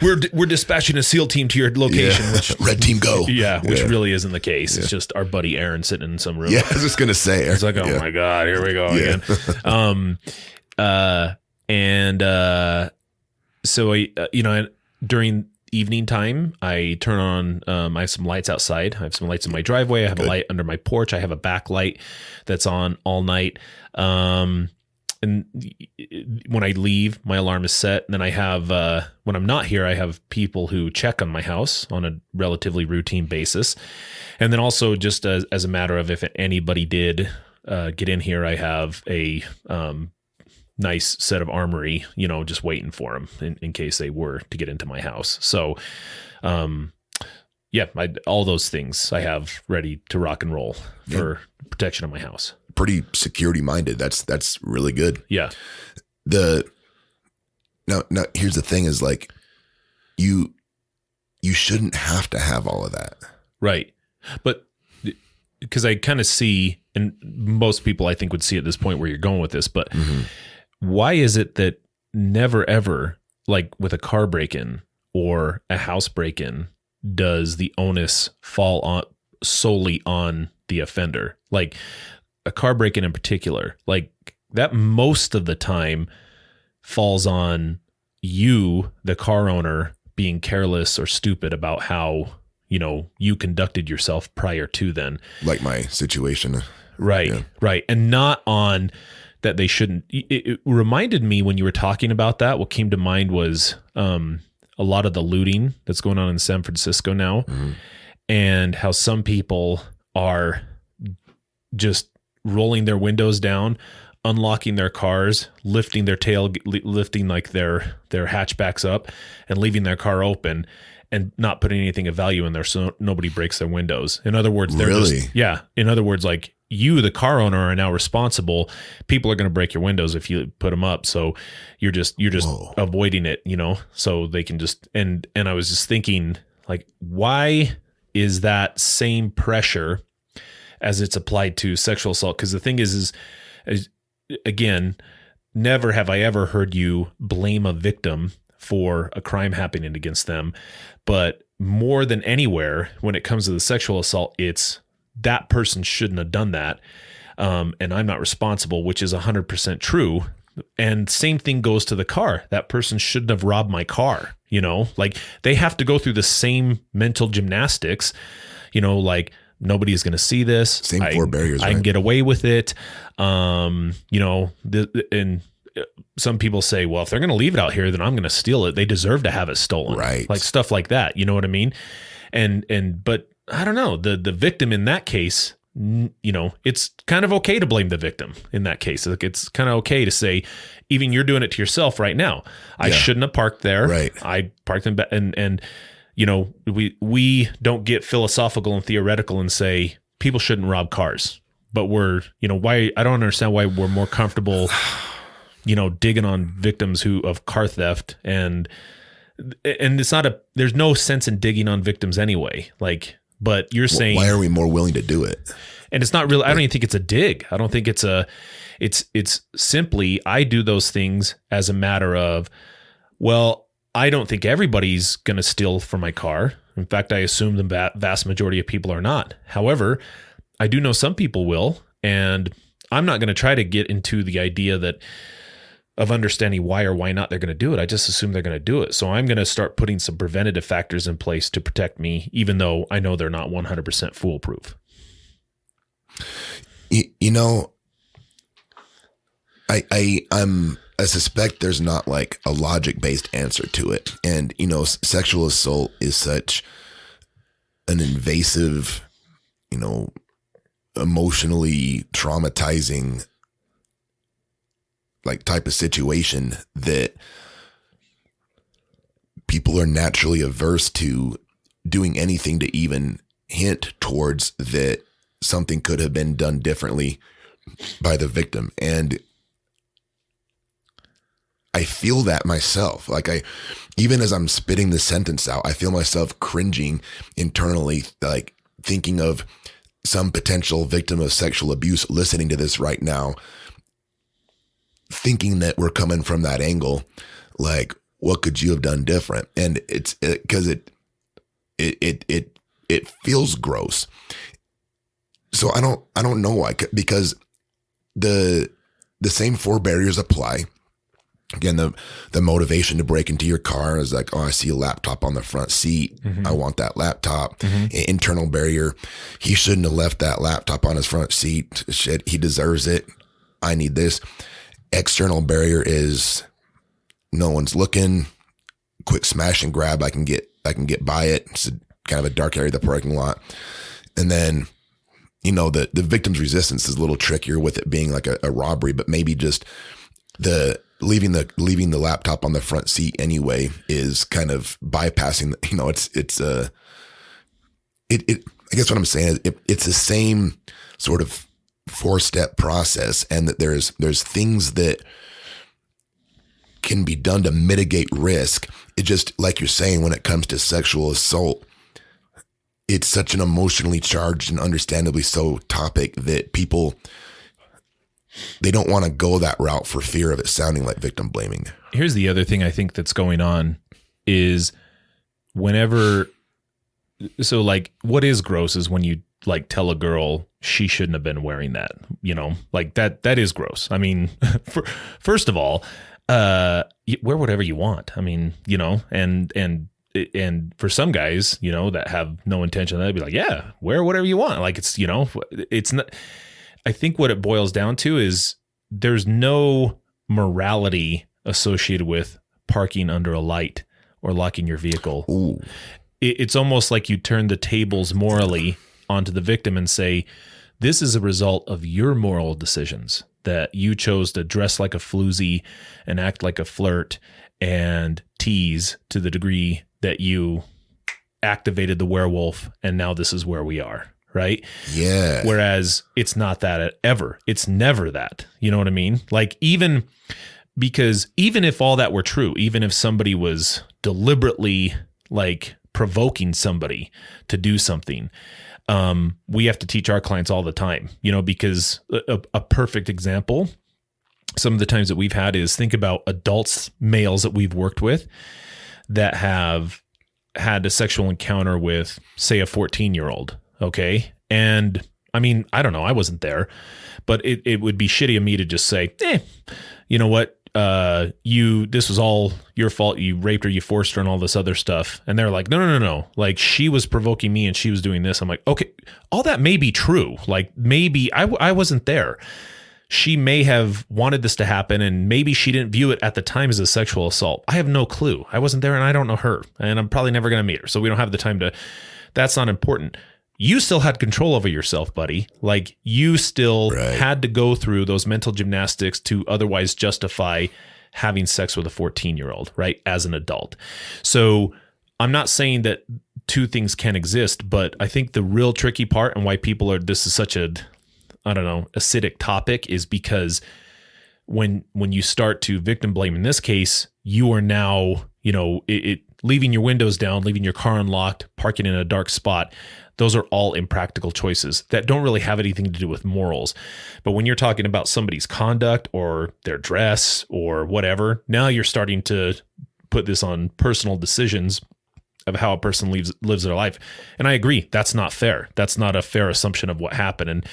We're dispatching a SEAL team to your location. Yeah. Which, Red team go. Yeah, which really isn't the case. It's just our buddy Aaron sitting in some room. Yeah, I was just going to say. It's like, oh my God, here we go again. So I, during evening time, I turn on, I have some lights outside. I have some lights in my driveway. I have a light under my porch. I have a backlight that's on all night. And when I leave, my alarm is set. And then I have, when I'm not here, I have people who check on my house on a relatively routine basis. And then also just as a matter of if anybody did get in here, I have a nice set of armory, just waiting for them in case they were to get into my house. So, all those things I have ready to rock and roll for protection of my house. Pretty security minded. That's really good. Yeah. Now here's the thing is like, you shouldn't have to have all of that. Right. But because I kind of see, and most people I think would see at this point where you're going with this, but why is it that never ever, like with a car break-in or a house break-in, does the onus fall on solely on the offender? Like a car break-in in particular, like that most of the time falls on you, the car owner, being careless or stupid about how, you conducted yourself prior to then. Like my situation. Right. Yeah. Right. And not on that they shouldn't. It reminded me when you were talking about that. What came to mind was a lot of the looting that's going on in San Francisco now, and how some people are just rolling their windows down, unlocking their cars, lifting their lifting like their hatchbacks up, and leaving their car open, and not putting anything of value in there so nobody breaks their windows. In other words, they're in other words, like, you, the car owner, are now responsible. People are going to break your windows if you put them up. So you're just Whoa. Avoiding it, so they can just, and I was just thinking, like, why is that same pressure as it's applied to sexual assault? Because the thing is again, never have I ever heard you blame a victim for a crime happening against them. But more than anywhere, when it comes to the sexual assault, it's that person shouldn't have done that. And I'm not responsible, which is 100% true. And same thing goes to the car. That person shouldn't have robbed my car. Like, they have to go through the same mental gymnastics, like, nobody is going to see this. Same four barriers. I can get away with it. And some people say, well, if they're going to leave it out here, then I'm going to steal it. They deserve to have it stolen. Right. Like stuff like that. You know what I mean? But I don't know, the victim in that case, it's kind of okay to blame the victim in that case. Like, it's kind of okay to say, even you're doing it to yourself right now. I shouldn't have parked there. Right. I parked in, and we don't get philosophical and theoretical and say people shouldn't rob cars, but why, I don't understand why we're more comfortable, digging on victims of car theft, and it's there's no sense in digging on victims anyway. Like, but you're saying, why are we more willing to do it? And it's not really, I don't even think it's a dig. I don't think it's simply, I do those things as a matter of, well, I don't think everybody's going to steal from my car. In fact, I assume the vast majority of people are not. However, I do know some people will, and I'm not going to try to get into the idea of understanding why or why not they're going to do it. I just assume they're going to do it. So I'm going to start putting some preventative factors in place to protect me, even though I know they're not 100% foolproof. I suspect there's not like a logic-based answer to it. And, sexual assault is such an invasive, emotionally traumatizing, like, type of situation that people are naturally averse to doing anything to even hint towards that something could have been done differently by the victim. And I feel that myself. Like, even as I'm spitting the sentence out, I feel myself cringing internally, like thinking of some potential victim of sexual abuse listening to this right now, thinking that we're coming from that angle. Like, what could you have done different? And it's because it feels gross. So I don't know why, because the same four barriers apply. Again, the motivation to break into your car is like, oh, I see a laptop on the front seat. Mm-hmm. I want that laptop. Mm-hmm. Internal barrier, he shouldn't have left that laptop on his front seat. Shit, he deserves it. I need this. External barrier is no one's looking. Quick smash and grab. I can get by it. It's kind of a dark area of the parking lot. And then, the victim's resistance is a little trickier with it being like a robbery, but maybe just leaving the laptop on the front seat anyway is kind of bypassing. I guess what I'm saying is it's the same sort of 4-step process, and that there's things that can be done to mitigate risk. It just, like you're saying, when it comes to sexual assault, it's such an emotionally charged and understandably so topic that people, they don't want to go that route for fear of it sounding like victim blaming. Here's the other thing I think that's going on is so like, what is gross is when you like tell a girl she shouldn't have been wearing that, like that is gross. I mean, first of all, wear whatever you want. I mean, and for some guys, that have no intention, they'd be like, yeah, wear whatever you want. Like, it's not, I think what it boils down to is there's no morality associated with parking under a light or locking your vehicle. Ooh. It's almost like you turn the tables morally onto the victim and say, this is a result of your moral decisions, that you chose to dress like a floozy and act like a flirt and tease to the degree that you activated the werewolf, and now this is where we are, right? Yeah. Whereas it's not that ever. It's never that. You know what I mean? Like, even if all that were true, even if somebody was deliberately like provoking somebody to do something, we have to teach our clients all the time, because a perfect example, some of the times that we've had is, think about adults, males that we've worked with that have had a sexual encounter with, say, a 14-year-old. Okay. And I mean, I don't know, I wasn't there, but it would be shitty of me to just say, you know what? This was all your fault. You raped her, you forced her, and all this other stuff. And they're like, no. Like, she was provoking me and she was doing this. I'm like, okay, all that may be true. Like, maybe I wasn't there. She may have wanted this to happen, and maybe she didn't view it at the time as a sexual assault. I have no clue. I wasn't there, and I don't know her, and I'm probably never going to meet her. So we don't have the time to, that's not important. You still had control over yourself, buddy. Like, you still had to go through those mental gymnastics to otherwise justify having sex with a 14-year-old, right? As an adult. So I'm not saying that two things can exist, but I think the real tricky part and why this is such a, acidic topic, is because when you start to victim blame in this case, you are now, leaving your windows down, leaving your car unlocked, parking in a dark spot. Those are all impractical choices that don't really have anything to do with morals. But when you're talking about somebody's conduct or their dress or whatever, now you're starting to put this on personal decisions of how a person lives their life. And I agree, that's not fair. That's not a fair assumption of what happened.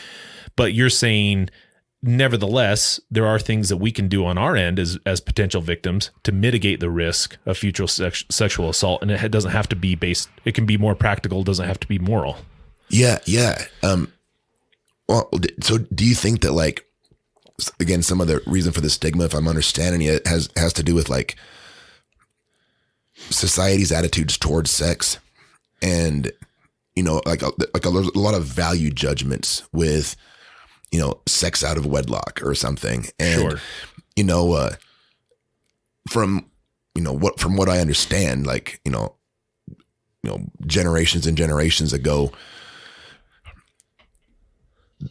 But you're saying, nevertheless, there are things that we can do on our end as potential victims to mitigate the risk of future sexual assault. And it doesn't have to be it can be more practical. It doesn't have to be moral. Yeah. Well, so do you think that, like, again, some of the reason for the stigma, if I'm understanding it, has to do with like society's attitudes towards sex, and, like a lot of value judgments with, sex out of wedlock or something. And, sure. From what I understand, like, generations and generations ago,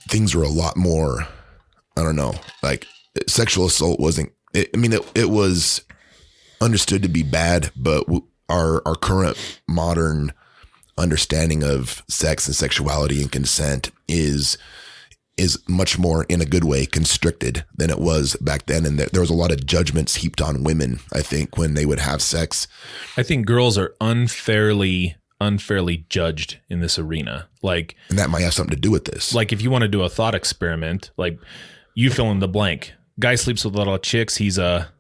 things were a lot more, like, sexual assault wasn't, it was understood to be bad, but our current modern understanding of sex and sexuality and consent is much more, in a good way, constricted than it was back then. And there was a lot of judgments heaped on women, I think, when they would have sex. I think girls are unfairly judged in this arena. Like, and that might have something to do with this. Like, if you want to do a thought experiment, like, you fill in the blank. Guy sleeps with a lot of chicks, he's a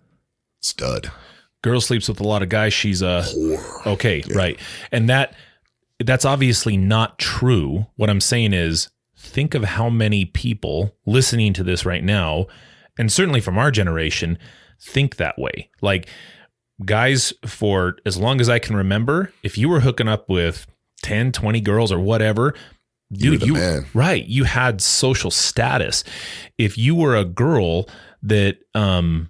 stud. Girl sleeps with a lot of guys, she's a whore. Okay, yeah. Right. And that's obviously not true. What I'm saying is, think of how many people listening to this right now, and certainly from our generation, think that way. Like, guys, for as long as I can remember, if you were hooking up with 10, 20 girls or whatever, dude, you had social status. If you were a girl that, God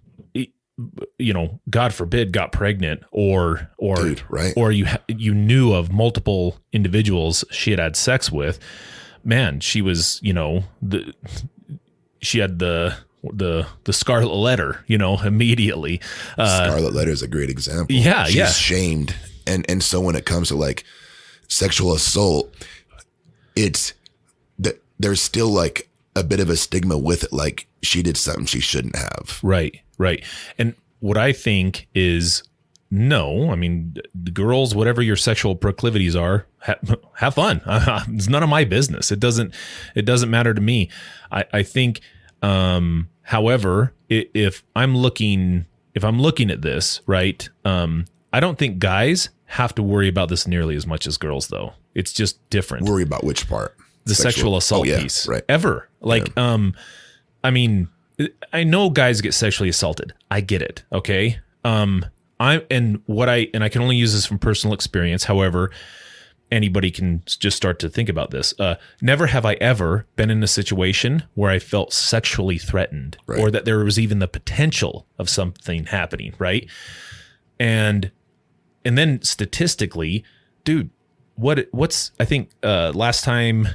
forbid, got pregnant or Dude, right. or you knew of multiple individuals she had sex with, man, she was, she had the scarlet letter, immediately. Scarlet letter is a great example. Yeah. She's shamed. And so when it comes to like sexual assault, there's still like a bit of a stigma with it. Like, she did something she shouldn't have. Right. And what I think is, no, I mean, the girls, whatever your sexual proclivities are, have fun. It's none of my business. It doesn't matter to me. I think, however, if I'm looking at this, right, I don't think guys have to worry about this nearly as much as girls, though. It's just different. Worry about which part? The sexual assault piece. Right. Ever. Like, I mean, I know guys get sexually assaulted. I get it. Okay. I can only use this from personal experience. However, anybody can just start to think about this. Never have I ever been in a situation where I felt sexually threatened, right, or that there was even the potential of something happening. Right. And then statistically, dude, what's I think last time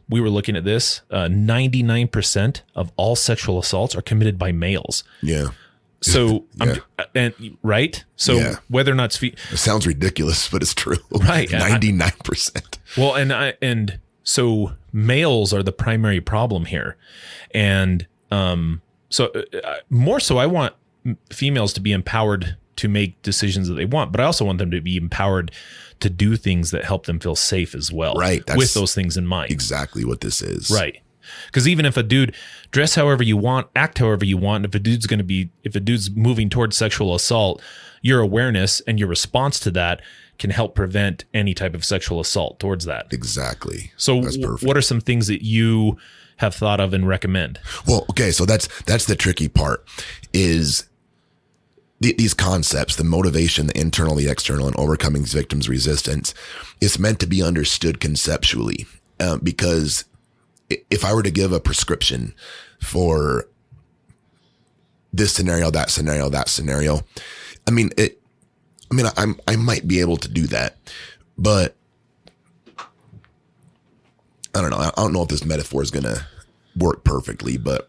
we were looking at this, 99% of all sexual assaults are committed by males. Yeah. So, Yeah. Right. So Yeah. whether or not It sounds ridiculous, but it's true. Right. 99%. well, and so males are the primary problem here. And more so I want females to be empowered to make decisions that they want, but I also want them to be empowered to do things that help them feel safe as well. Right. That's with those things in mind. Exactly what this is. Right. Because even if a dude dress however you want, act however you want, if a dude's moving towards sexual assault, your awareness and your response to that can help prevent any type of sexual assault towards that. Exactly. So That's perfect. what are some things that you have thought of and recommend? Well, okay. So that's the tricky part is these concepts, the motivation, the internal, the external, and overcoming victims' resistance. It's meant to be understood conceptually because if I were to give a prescription for this scenario, that scenario, I might be able to do that, but I don't know. I don't know if this metaphor is going to work perfectly, but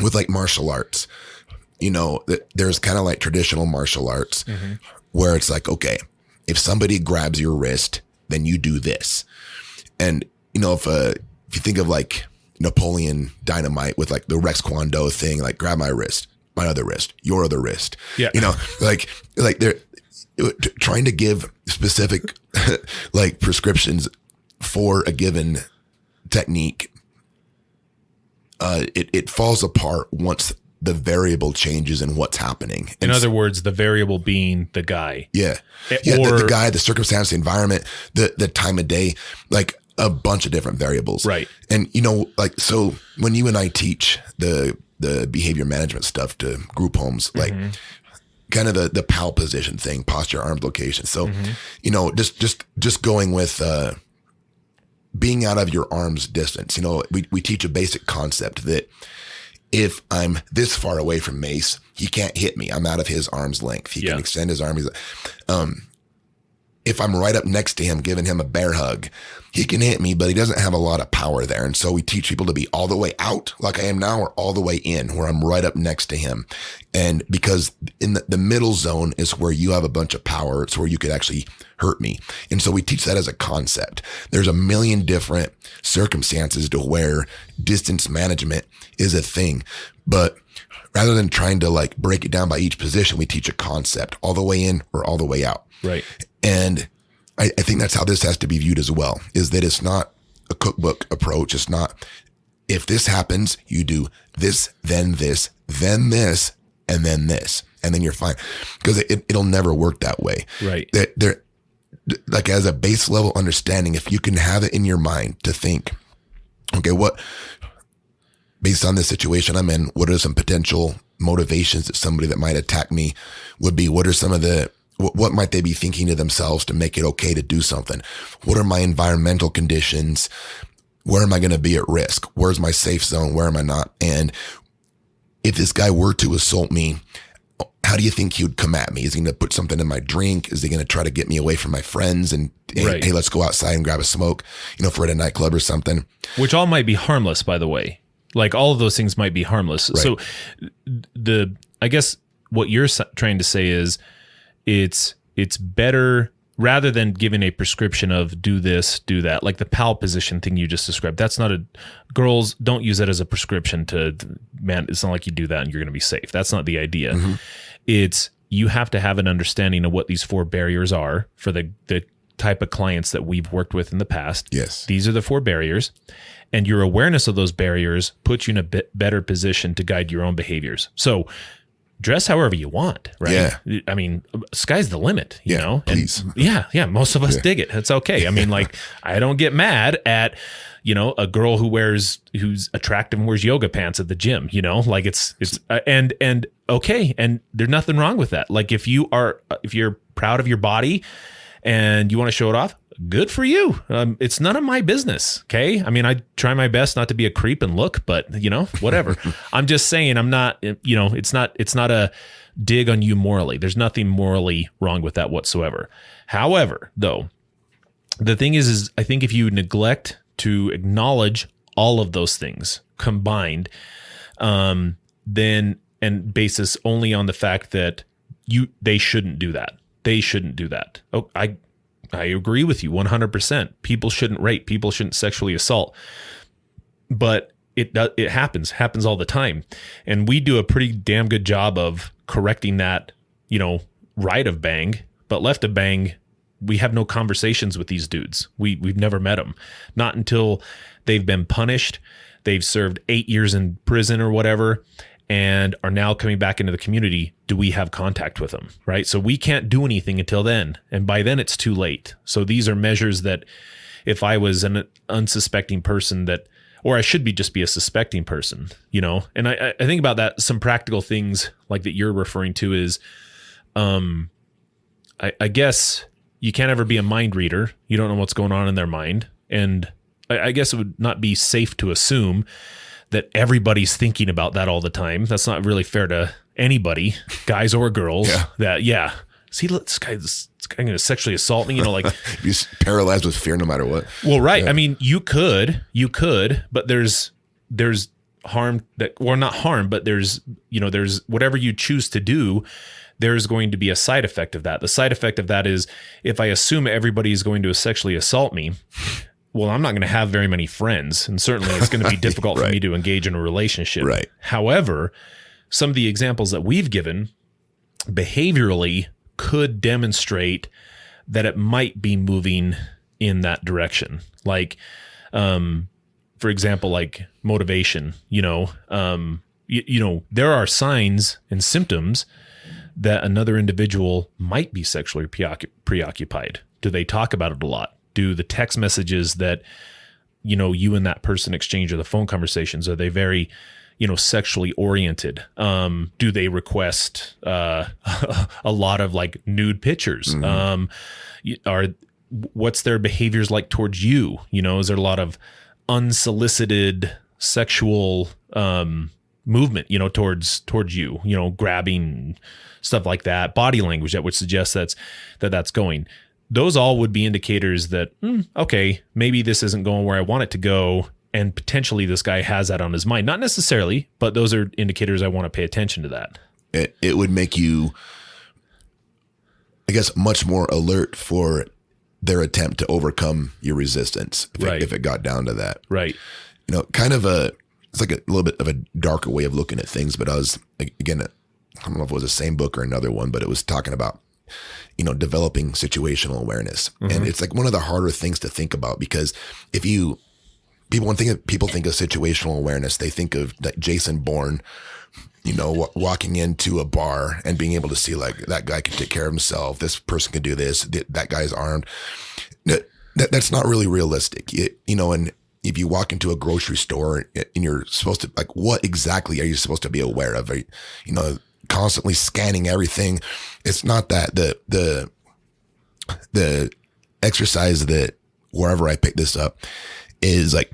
with like martial arts, there's kind of like traditional martial arts where it's like, okay, if somebody grabs your wrist, then you do this. And, if you think of like Napoleon Dynamite with like the Rex Kwon Do thing, like grab my wrist, my other wrist, your other wrist, yeah, like they're trying to give specific like prescriptions for a given technique. It falls apart once the variable changes in what's happening. In other words, the variable being the guy. Yeah. Or the guy, the circumstance, the environment, the time of day, like a bunch of different variables. Right. And, so when you and I teach the behavior management stuff to group homes, like kind of the PAL position thing, posture, arms, location. So, just going with, being out of your arm's distance, we teach a basic concept that if I'm this far away from Mace, he can't hit me. I'm out of his arm's length. He can extend his arm. If I'm right up next to him, giving him a bear hug, he can hit me, but he doesn't have a lot of power there. And so we teach people to be all the way out like I am now, or all the way in where I'm right up next to him. And because in the middle zone is where you have a bunch of power. It's where you could actually hurt me. And so we teach that as a concept. There's a million different circumstances to where distance management is a thing, but rather than trying to like break it down by each position, we teach a concept, all the way in or all the way out. Right. And I think that's how this has to be viewed as well, is that it's not a cookbook approach. It's not, if this happens, you do this, then this, then this, and then this, and then you're fine. Because it'll never work that way. Right. There, like as a base level understanding, if you can have it in your mind to think, okay, based on this situation I'm in, what are some potential motivations that somebody that might attack me would be? What are some of what might they be thinking to themselves to make it okay to do something? What are my environmental conditions? Where am I going to be at risk? Where's my safe zone? Where am I not? And if this guy were to assault me, how do you think he would come at me? Is he going to put something in my drink? Is he going to try to get me away from my friends and, Right. hey, let's go outside and grab a smoke, if we're at a nightclub or something? Which all might be harmless, by the way. Like all of those things might be harmless. Right. So I guess what you're trying to say is it's better, rather than giving a prescription of do this, do that, like the PAL position thing you just described. That's not girls don't use that as a prescription it's not like you do that and you're going to be safe. That's not the idea. Mm-hmm. It's, you have to have an understanding of what these 4 barriers are for the type of clients that we've worked with in the past. Yes. These are the 4 barriers, and your awareness of those barriers puts you in a bit better position to guide your own behaviors. So dress however you want, right? Yeah. I mean, sky's the limit, you know? Please. And yeah. Most of us dig it. It's okay. I mean, like, I don't get mad at, you know, a girl who's attractive and wears yoga pants at the gym, you know, like it's and okay. And there's nothing wrong with that. Like if you're proud of your body and you want to show it off, good for you. It's none of my business. Okay. I mean, I try my best not to be a creep and look, but you know, whatever. I'm just saying I'm not, you know, it's not a dig on you morally. There's nothing morally wrong with that whatsoever. However, though, the thing is I think if you neglect to acknowledge all of those things combined, then, and basis only on the fact that they shouldn't do that. They shouldn't do that. Oh, I agree with you 100%. People shouldn't rape. People shouldn't sexually assault. But it happens all the time. And we do a pretty damn good job of correcting that, you know, right of bang, but left of bang, we have no conversations with these dudes. We've never met them. Not until they've been punished. They've served 8 years in prison or whatever, and are now coming back into the community. Do we have contact with them? Right. So we can't do anything until then. And by then it's too late. So these are measures that if I was an unsuspecting person or I should just be a suspecting person, you know, and I think about that. Some practical things like that you're referring to is, I guess you can't ever be a mind reader. You don't know what's going on in their mind. And I guess it would not be safe to assume that everybody's thinking about that all the time. That's not really fair to anybody, guys or girls. See, this guy's going to sexually assault me, you know, like you're paralyzed with fear no matter what. Well, right. Yeah. I mean, you could, but there's harm not harm, but there's whatever you choose to do, there's going to be a side effect of that. The side effect of that is if I assume everybody is going to sexually assault me, well, I'm not going to have very many friends, and certainly it's going to be difficult for me to engage in a relationship. Right. However, some of the examples that we've given behaviorally could demonstrate that it might be moving in that direction. Like, for example, like motivation, you know, there are signs and symptoms that another individual might be sexually preoccupied. Do they talk about it a lot? Do the text messages that, you know, you and that person exchange, or the phone conversations, are they very, you know, sexually oriented? Do they request a lot of like nude pictures? Mm-hmm. What's their behaviors like towards you? You know, is there a lot of unsolicited sexual movement, you know, towards you, you know, grabbing, stuff like that, body language that would suggest that's going. Those all would be indicators that, okay, maybe this isn't going where I want it to go. And potentially this guy has that on his mind. Not necessarily, but those are indicators I want to pay attention to that. It would make you, I guess, much more alert for their attempt to overcome your resistance if it got down to that. Right. You know, kind of it's like a little bit of a darker way of looking at things, but I was, again, I don't know if it was the same book or another one, but it was talking about, you know, developing situational awareness. Mm-hmm. And it's like one of the harder things to think about, because when people think of situational awareness, they think of like Jason Bourne, you know, walking into a bar and being able to see like that guy can take care of himself. This person can do this. That guy's armed. That's not really realistic. You know, and if you walk into a grocery store and you're supposed to, like, what exactly are you supposed to be aware of? You know, constantly scanning everything. It's not that. The exercise that wherever I pick this up is like,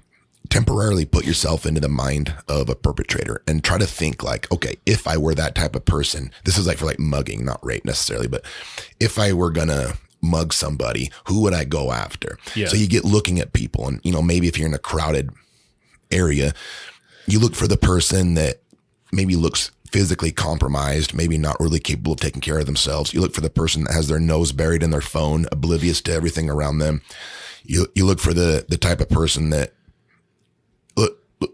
temporarily put yourself into the mind of a perpetrator and try to think like, okay, if I were that type of person, this is like for like mugging, not rape necessarily, but if I were gonna mug somebody, who would I go after? Yeah. So you get looking at people, and, you know, maybe if you're in a crowded area, you look for the person that maybe looks physically compromised, maybe not really capable of taking care of themselves. You look for the person that has their nose buried in their phone, oblivious to everything around them. You look for the type of person that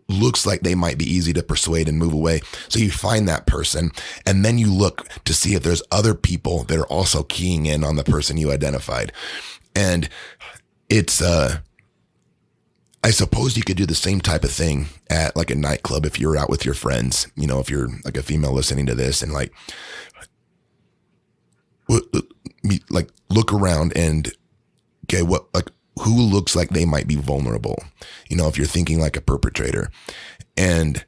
looks like they might be easy to persuade and move away. So you find that person, and then you look to see if there's other people that are also keying in on the person you identified. And it's, I suppose you could do the same type of thing at like a nightclub if you're out with your friends, if you're like a female listening to this and like look around and okay, who looks like they might be vulnerable, if you're thinking like a perpetrator, and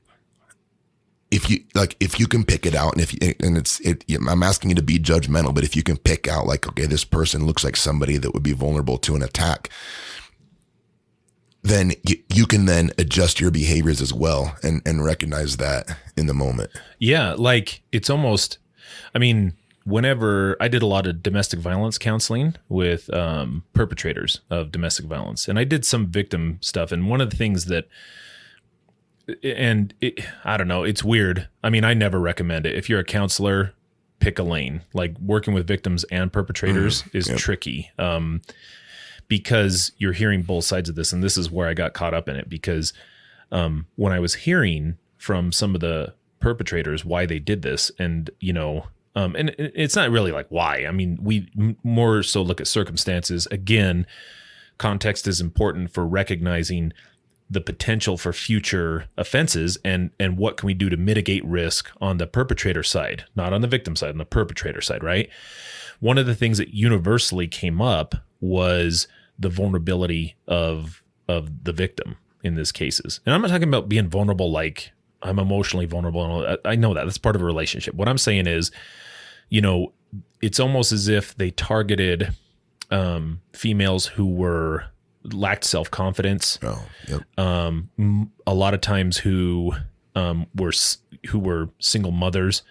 if you can pick it out, and I'm asking you to be judgmental, but if you can pick out like, okay, this person looks like somebody that would be vulnerable to an attack, then you can then adjust your behaviors as well and recognize that in the moment. Yeah. Like it's almost, whenever I did a lot of domestic violence counseling with perpetrators of domestic violence, and I did some victim stuff. And one of the things that, I don't know, it's weird. I never recommend it. If you're a counselor, pick a lane. Like working with victims and perpetrators is tricky because you're hearing both sides of this. And this is where I got caught up in it because when I was hearing from some of the perpetrators why they did this, and, and it's not really like why. We more so look at circumstances. Again, context is important for recognizing the potential for future offenses and what can we do to mitigate risk on the perpetrator side, not on the victim side, on the perpetrator side, right? One of the things that universally came up was the vulnerability of the victim in these cases. And I'm not talking about being vulnerable like I'm emotionally vulnerable. I know that. That's part of a relationship. What I'm saying is, it's almost as if they targeted females who lacked self-confidence. Oh, yep. A lot of times who were single mothers,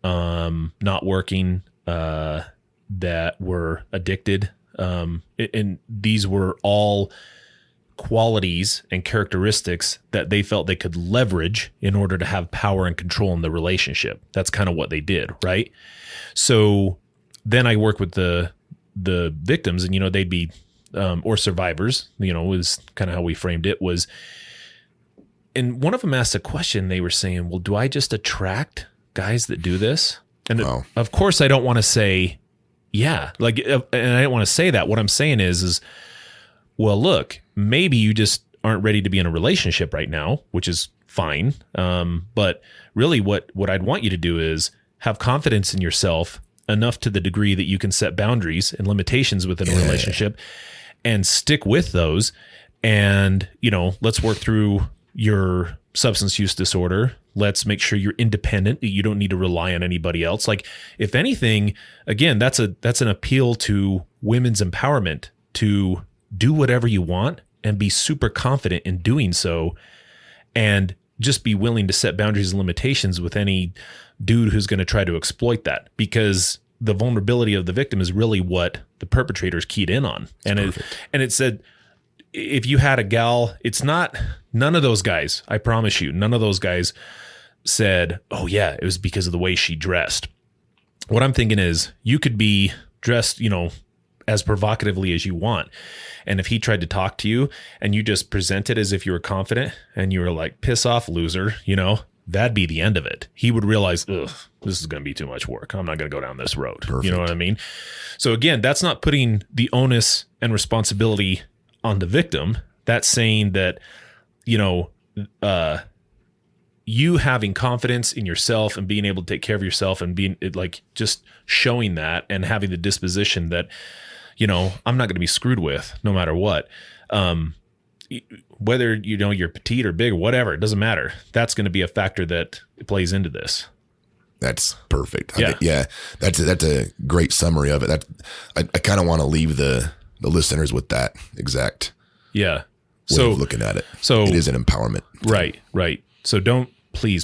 not working, that were addicted. And these were all qualities and characteristics that they felt they could leverage in order to have power and control in the relationship. That's kind of what they did, right? So then I work with the victims, and they'd be or survivors, was kind of how we framed it was. And one of them asked a question. They were saying, well, do I just attract guys that do this? And of course I don't want to say, yeah, and I don't want to say that. What I'm saying is, well, look, maybe you just aren't ready to be in a relationship right now, which is fine. But really what I'd want you to do is have confidence in yourself enough to the degree that you can set boundaries and limitations within a relationship and stick with those. And, let's work through your substance use disorder. Let's make sure you're independent. You don't need to rely on anybody else. Like, if anything, again, that's an appeal to women's empowerment to do whatever you want and be super confident in doing so, and just be willing to set boundaries and limitations with any dude who's going to try to exploit that, because the vulnerability of the victim is really what the perpetrators keyed in on. And it said, if you had a gal, none of those guys, I promise you, none of those guys said, oh yeah, it was because of the way she dressed. What I'm thinking is, you could be dressed, as provocatively as you want. And if he tried to talk to you and you just present it as if you were confident and you were like, piss off, loser, that'd be the end of it. He would realize, ugh, this is going to be too much work. I'm not going to go down this road. Perfect. You know what I mean? So again, that's not putting the onus and responsibility on the victim. That's saying that, you having confidence in yourself and being able to take care of yourself and being like just showing that and having the disposition that, I'm not going to be screwed with no matter what. Whether, you're petite or big or whatever, it doesn't matter. That's going to be a factor that plays into this. That's perfect. Yeah. That's a great summary of it. I kind of want to leave the listeners with that exact way of looking at it. So it is an empowerment. Right. So please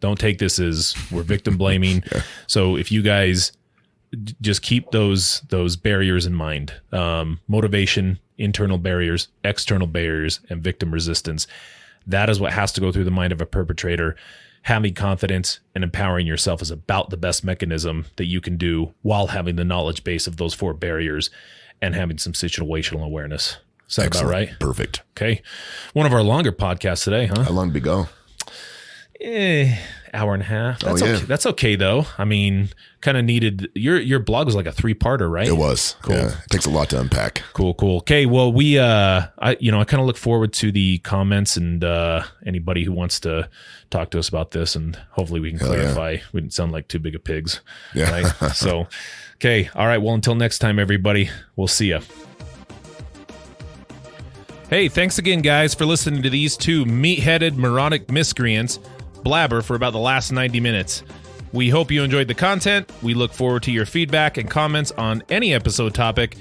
don't take this as we're victim blaming. Yeah. So if you guys just keep those barriers in mind, motivation, internal barriers, external barriers, and victim resistance. That is what has to go through the mind of a perpetrator. Having confidence and empowering yourself is about the best mechanism that you can do while having the knowledge base of those 4 barriers and having some situational awareness. Is that about right? Perfect. Okay. One of our longer podcasts today, huh? How long did we go? Hour and a half. That's yeah. okay. That's okay though. I mean, kind of needed. Your blog was like a 3-parter, right? It was. Cool. Yeah, it takes a lot to unpack. Cool. Okay. Well, we I kind of look forward to the comments and anybody who wants to talk to us about this, and hopefully we can clarify. Yeah. We didn't sound like too big of pigs. Yeah. Right? So, okay. All right. Well, until next time, everybody. We'll see ya. Hey, thanks again, guys, for listening to these two meat-headed, moronic miscreants blabber for about the last 90 minutes. We hope you enjoyed the content. We look forward to your feedback and comments on any episode topic,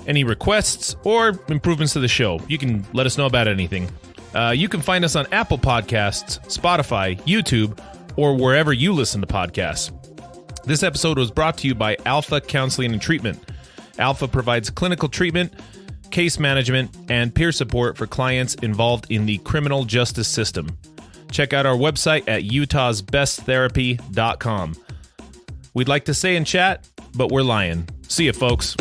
any requests, or improvements to the show. You can let us know about anything. You can find us on Apple Podcasts, Spotify, YouTube, or wherever you listen to podcasts. This episode was brought to you by Alpha Counseling and Treatment. Alpha provides clinical treatment, case management, and peer support for clients involved in the criminal justice system. Check out our website at utahsbesttherapy.com. We'd like to say in chat, but we're lying. See ya, folks.